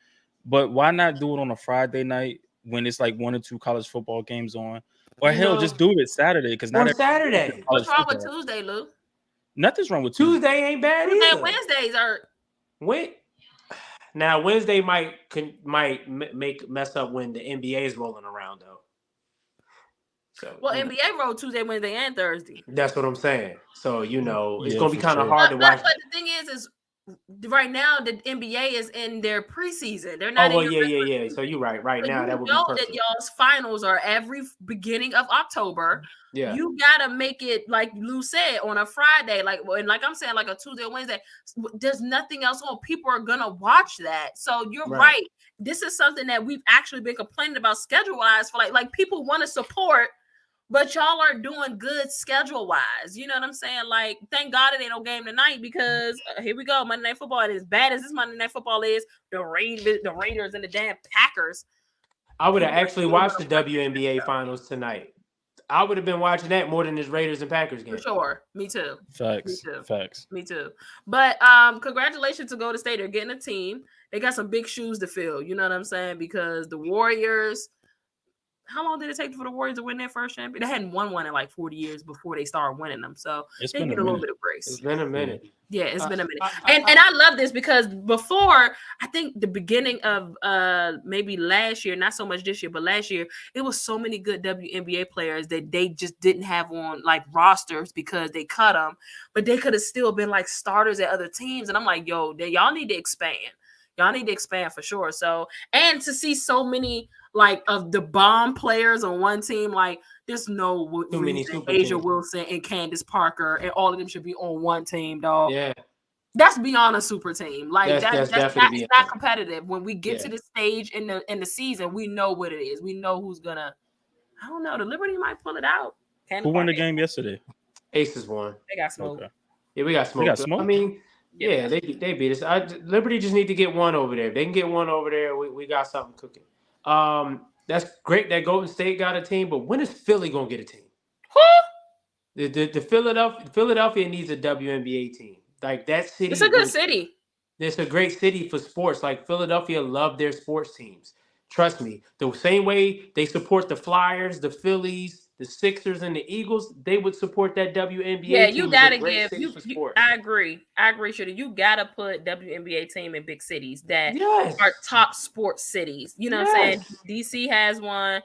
But why not do it on a Friday night when it's like 1 or 2 college football games on? Or just do it Saturday because not Saturday. What's wrong with Tuesday, Lou? Nothing's wrong with Tuesday. Tuesday ain't bad Tuesday either. And Wednesdays are. Now Wednesday might mess up when the NBA is rolling around though. So, NBA roll Tuesday, Wednesday, and Thursday. That's what I'm saying. So it's gonna be kind of hard to watch. But the thing is right now the NBA is in their preseason. They're not. Yeah. So you're right. Right now that would be perfect. That y'all's finals are every beginning of October. Yeah. You gotta make it like Lou said on a Friday, and like I'm saying, like a Tuesday or Wednesday. There's nothing else on. People are gonna watch that. So you're right. This is something that we've actually been complaining about schedule wise for like people want to support. But y'all are doing good schedule-wise. You know what I'm saying? Like, thank God it ain't no game tonight because here we go. Monday Night Football. And as bad as this Monday Night Football is, the Raiders and the damn Packers. I would have actually watched the WNBA finals tonight. I would have been watching that more than this Raiders and Packers game. For sure. Me too. Facts. Me too. But congratulations to Golden State. They're getting a team. They got some big shoes to fill. You know what I'm saying? Because the Warriors... How long did it take for the Warriors to win their first championship? They hadn't won one in like 40 years before they started winning them. So they get a little bit of grace. It's been a minute. Yeah, it's been a minute. And I love this because before, I think the beginning of maybe last year, not so much this year, but last year, it was so many good WNBA players that they just didn't have on like rosters because they cut them. But they could have still been like starters at other teams. And I'm like, yo, y'all need to expand. Y'all need to expand for sure. So, and to see so many like of the bomb players on one team, like there's no Too many reason super Asia teams. Wilson and Candace Parker and all of them should be on one team, dog. Yeah, That's beyond a super team. Like that's that's definitely not, it's not competitive. When we get Yeah. to the stage in the season, we know what it is. We know who's gonna. I don't know. The Liberty might pull it out. Who won the game yesterday? Aces won. They got smoked. Okay. Yeah, we got smoked. got smoked? I mean, Yeah, yeah, they beat us. Liberty just need to get one over there. If they can get one over there, we got something cooking. That's great that Golden State got a team, but when is Philly gonna get a team? The Philadelphia needs a WNBA team. Like that city. It's a good city. It's a great city for sports. Like Philadelphia love their sports teams. Trust me. The same way they support the Flyers, the Phillies, the Sixers, and the Eagles, they would support that WNBA Yeah, team. you It's a gotta great give. city for sports. I agree, Shooter. You gotta put WNBA team in big cities that Yes. are top sports cities. You know what I'm saying? DC has one.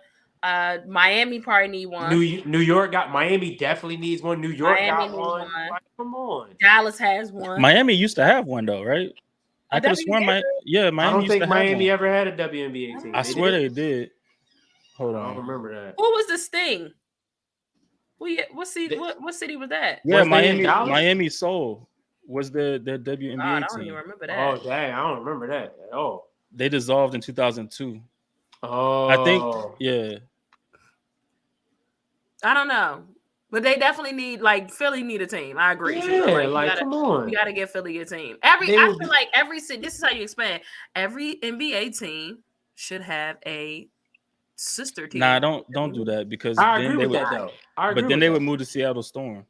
Miami probably need one. New York got Miami definitely needs one. New York Miami got needs one. one. Like, come on. Dallas has one. Miami used to have one though, right? I could have sworn WNBA? Miami I don't used think to have Miami one. ever had a WNBA team. I swear they did. Hold I don't on. remember that. Who was this thing? What city? What city was that? Yeah, Was they in Dallas? Miami Soul was their WNBA God, I don't team. even remember that. Oh dang, I don't remember that at all. They dissolved in 2002. Oh, I think, yeah. I don't know, but they definitely need like Philly need a team. I agree. Yeah, like come on. You gotta give Philly a team. They I would feel like every city. This is how you expand. Every NBA team should have a sister team. Nah, don't do that because I then agree they with would. that though. I agree But then with they that. would move to Seattle Storm.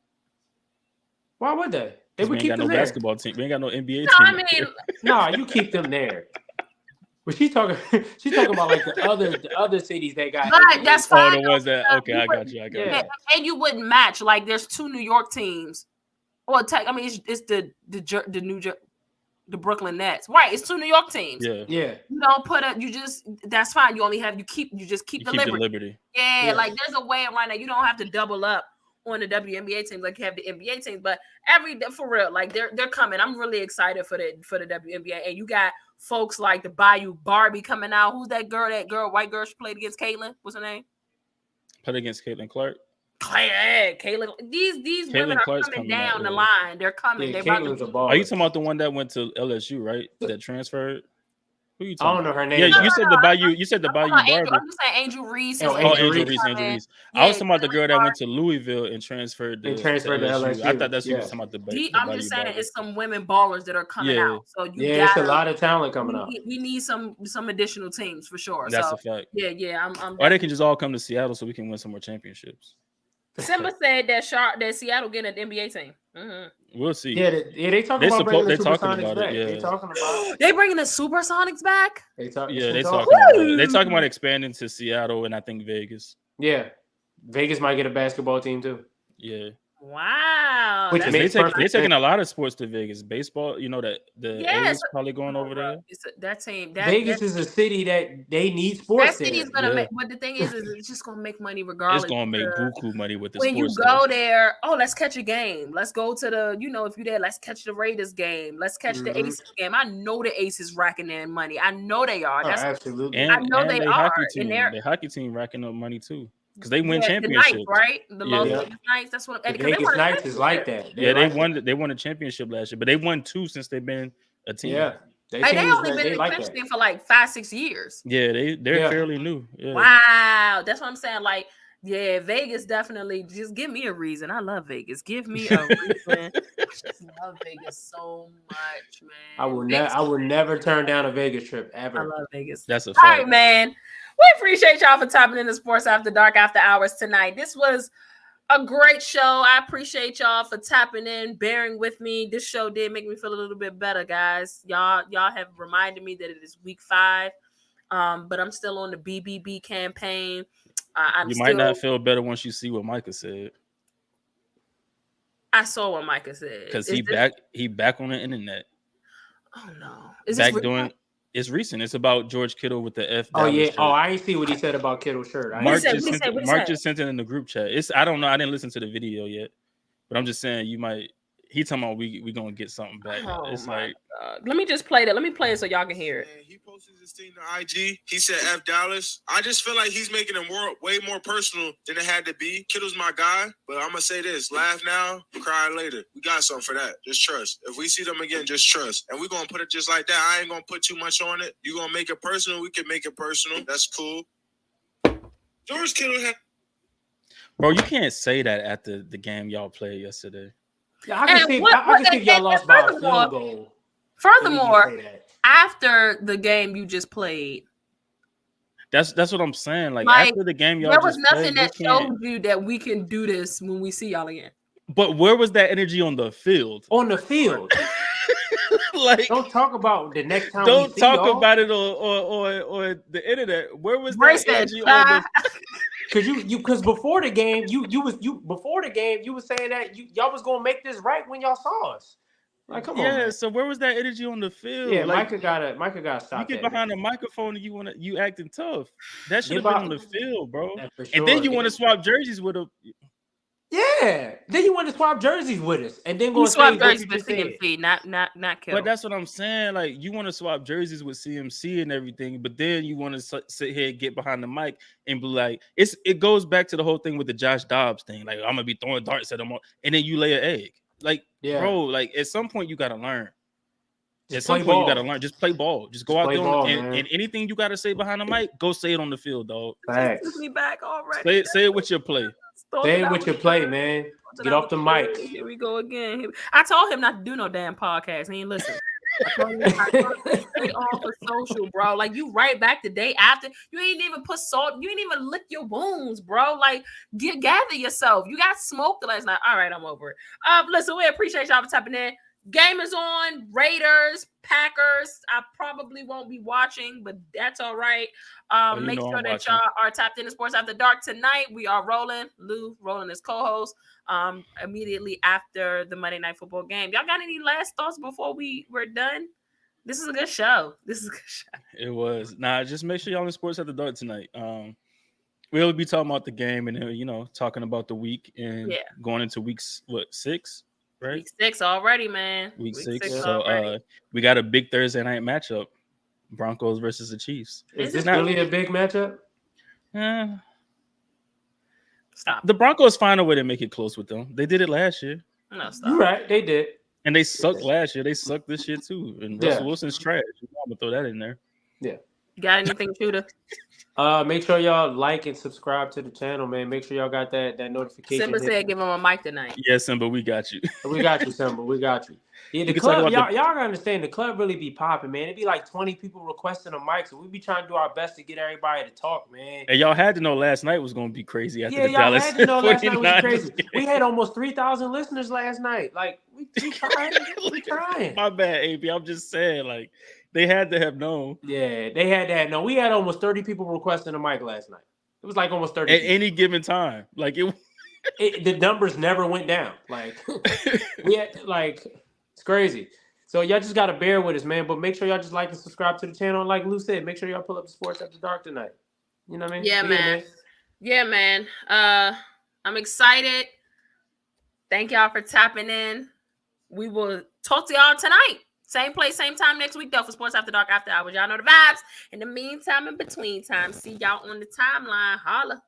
Why would they? They 'Cause we would ain't keep got no them there. basketball team. We ain't got no NBA No, team. I mean, Nah, you keep them there. But she's talking about like the other cities that got. but that's Oh, fine. the ones that. though. Okay, I got you. I got Yeah. you. And you wouldn't match. Like, there's two New York teams. Or I mean, it's the Brooklyn Nets, right? It's two New York teams. Yeah. Yeah. You don't put a. You just that's fine. You just keep You the keep the Liberty. Liberty. Yeah, Yeah. like there's a way around that. You don't have to double up on the WNBA teams like you have the NBA teams. But for real, like they're coming. I'm really excited for the WNBA. And you got folks like the Bayou Barbie coming out. Who's that girl? That girl, white girl, she played against Caitlyn. What's her name? Played against Caitlin Clark. Caitlyn. These Caitlin women are Clark's coming coming out, down the yeah. line. They're coming. Yeah, They're about Caitlin's to a ball. Are you talking about the one that went to LSU, right? That transferred? Who you I talking don't about? know her name. Yeah, you said the Bayou. You said the I'm Bayou talking about Barbie. I'm just saying Angel Reese. Oh, is- Angel Angel Reese. Reese. Angel Reese. Yeah, I was talking about the Caitlin girl that Clark. went to Louisville and transferred to LSU. I thought that's who you yeah. was talking about. The I'm Bayou just saying Barbie. it's some women ballers that are coming Yeah. out. So you Yeah, it's gotta, a lot of talent coming out. we need some additional teams for sure. That's so a fact. yeah, I'm Or they can just all come to Seattle so we can win some more championships. Simba said that Seattle getting an NBA team. We'll see. Yeah, they talking They about support- bringing they the talking Supersonics about it, back. yeah. They talking about. They bringing the Supersonics back? They talk, Yeah, they they talk- talking about it. They talking about expanding to Seattle and I think Vegas. Yeah, Vegas might get a basketball team too. Yeah. Wow. Which that's- They makes take, perfect they're taking sense. a lot of sports to Vegas. Baseball, you know that the Yes. A's probably going over there. That team. That, Vegas that, is a city that they need that sports city there. is gonna Yeah. make. But the thing is it's just gonna make money regardless. It's gonna make because buku money with the when you sports. go stuff. there, let's catch a game. Let's go to the, if you're there, let's catch the Raiders game. Let's catch the Mhm. Aces game. I know the Aces racking in money. I know they are. Oh, That's absolutely. And, I know and they they are, hockey and team. they're- The hockey team racking up money too because they win the championships. Knights, right? The Las Yeah. Vegas Knights. That's what. The because they Vegas won a Knights is like championship. that. Yeah, they like won. that. They won a championship last year, but they won 2 since they've been a team. Yeah, They team is only that- been they in like the that. for like 5-6 years. Yeah, they're Yeah. fairly new. Yeah. Wow, that's what I'm saying. Like, yeah, Vegas definitely. Just give me a reason. I love Vegas. Give me a reason. I just love Vegas so much, man. I will Vegas- never turn down a Vegas trip I ever. love Vegas. That's a All right, fact. man. We appreciate y'all for tapping into Sports After Dark After Hours tonight. This was a great show. I appreciate y'all for tapping in, bearing with me. This show did make me feel a little bit better, guys. Y'all have reminded me that it is week 5, but I'm still on the BBB campaign. You might not feel better once you see what Micah said I saw what Micah said because Is this- he back on the internet. Oh no! Is Back this doing. It's recent. It's about George Kittle with the F. Oh Dallas yeah. shirt. Oh, I ain't see what he said about Kittle's shirt. Mark said? just What he sent said? Mark just sent it in the group chat. I don't know. I didn't listen to the video yet, but I'm just saying you might He talking about we gonna get something back. Oh It's my like God. Let me just play that. Let me play it so y'all can hear it. And he posted this thing to IG. He said F Dallas. I just feel like he's making it way more personal than it had to be. Kittle's my guy, but I'm gonna say this: laugh now, cry later. We got something for that. Just trust. If we see them again, just trust. And we're gonna put it just like that. I ain't gonna put too much on it. You gonna make it personal? We can make it personal. That's cool. George Kittle had. bro, you can't say that after the game y'all played yesterday. Yeah, I can And see. what- I can see and- y'all and lost by a furthermore- field goal. Furthermore, Say that. after the game you just played, That's what I'm saying. Like Like, after the game y'all there was just nothing played, that you can't. showed you that we can do this when we see y'all again. But where was that energy on the field? On the field. Like, Don't talk about the next time. don't we see talk y'all. about it on the internet. Where was Bray that said, energy on the? Because before the game, you was saying that y'all was gonna make this right when y'all saw us. Like, come on, Yeah. man. So where was that energy on the field? Yeah, Like, Micah gotta stop you get that. behind the microphone and you acting tough. That should Get have been by- on the field, bro. Yeah, for And then sure. you want to swap jerseys with a. Yeah. Then you want to swap jerseys with us, and then You go say swapped what jerseys you with just said. CMC, not Kittle. But that's what I'm saying. Like, you want to swap jerseys with CMC and everything, but then you want to sit here and get behind the mic and be like, it goes back to the whole thing with the Josh Dobbs thing. Like, I'm gonna be throwing darts at him, and then you lay an egg. Like, Yeah. bro, like at some point you gotta learn. Just At some play point you ball. gotta learn. Just play ball. Just go out play there ball, and man. anything you gotta say behind the mic, go say it on the field, dog. Facts. Took me back already. Say it with your play. Say it with your play, man. Get off the mic. Here we go again. I told him not to do no damn podcast. He ain't listen. I told him to stay off of social, bro. Like, you right back the day after. You ain't even put salt. You ain't even lick your wounds, bro. Like, gather yourself. You got smoked last night. All right, I'm over it. Listen, we appreciate y'all for tapping in. Game is on. Raiders, Packers. I probably won't be watching, but that's all right. Make sure I'm that watching. y'all are tapped into Sports After Dark tonight. We are rolling. Lou rolling as co-host. Immediately after the Monday Night Football game. Y'all got any last thoughts before we're done? This is a good show. It was. Nah, just make sure y'all in Sports at the Dark tonight. We'll be talking about the game and then, talking about the week and going into weeks 6, right? Week 6 already, man. Week 6. So So we got a big Thursday night matchup. Broncos versus the Chiefs. Is this really a big matchup? Stop. The Broncos find a way to make it close with them. They did it last year. No, stop. You're right. They did. And they sucked last year. They sucked this year too. And Russell Wilson's trash. I'm gonna throw that in there. Yeah. You got anything, Shooter? Make sure y'all like and subscribe to the channel, man. Make sure y'all got that notification. Simba said give him a mic tonight. Yeah, Simba, we got you. We got you, Simba. We got you. Yeah, the club, y'all gotta understand, the club really be popping, man. It'd be like 20 people requesting a mic, so we be trying to do our best to get everybody to talk, man. And y'all had to know last night was gonna be crazy after the y'all Dallas. had to know last night was 49ers crazy. game. We had almost 3,000 listeners last night. Like, we trying. We trying. My bad, AB. I'm just saying, like, they had to have known. Yeah, they had to have known. We had almost 30 people requesting a mic last night. It was like almost 30 at people. any given time. Like the numbers never went down. Like we had it's crazy. So y'all just gotta bear with us, man. But make sure y'all just like and subscribe to the channel. And like Lou said, make sure y'all pull up the Sports After Dark tonight. You know what I mean? Yeah, man. Yeah, man. I'm excited. Thank y'all for tapping in. We will talk to y'all tonight. Same place, same time next week, though, for Sports After Dark After Hours. Y'all know the vibes. In the meantime, in between time, see y'all on the timeline. Holla.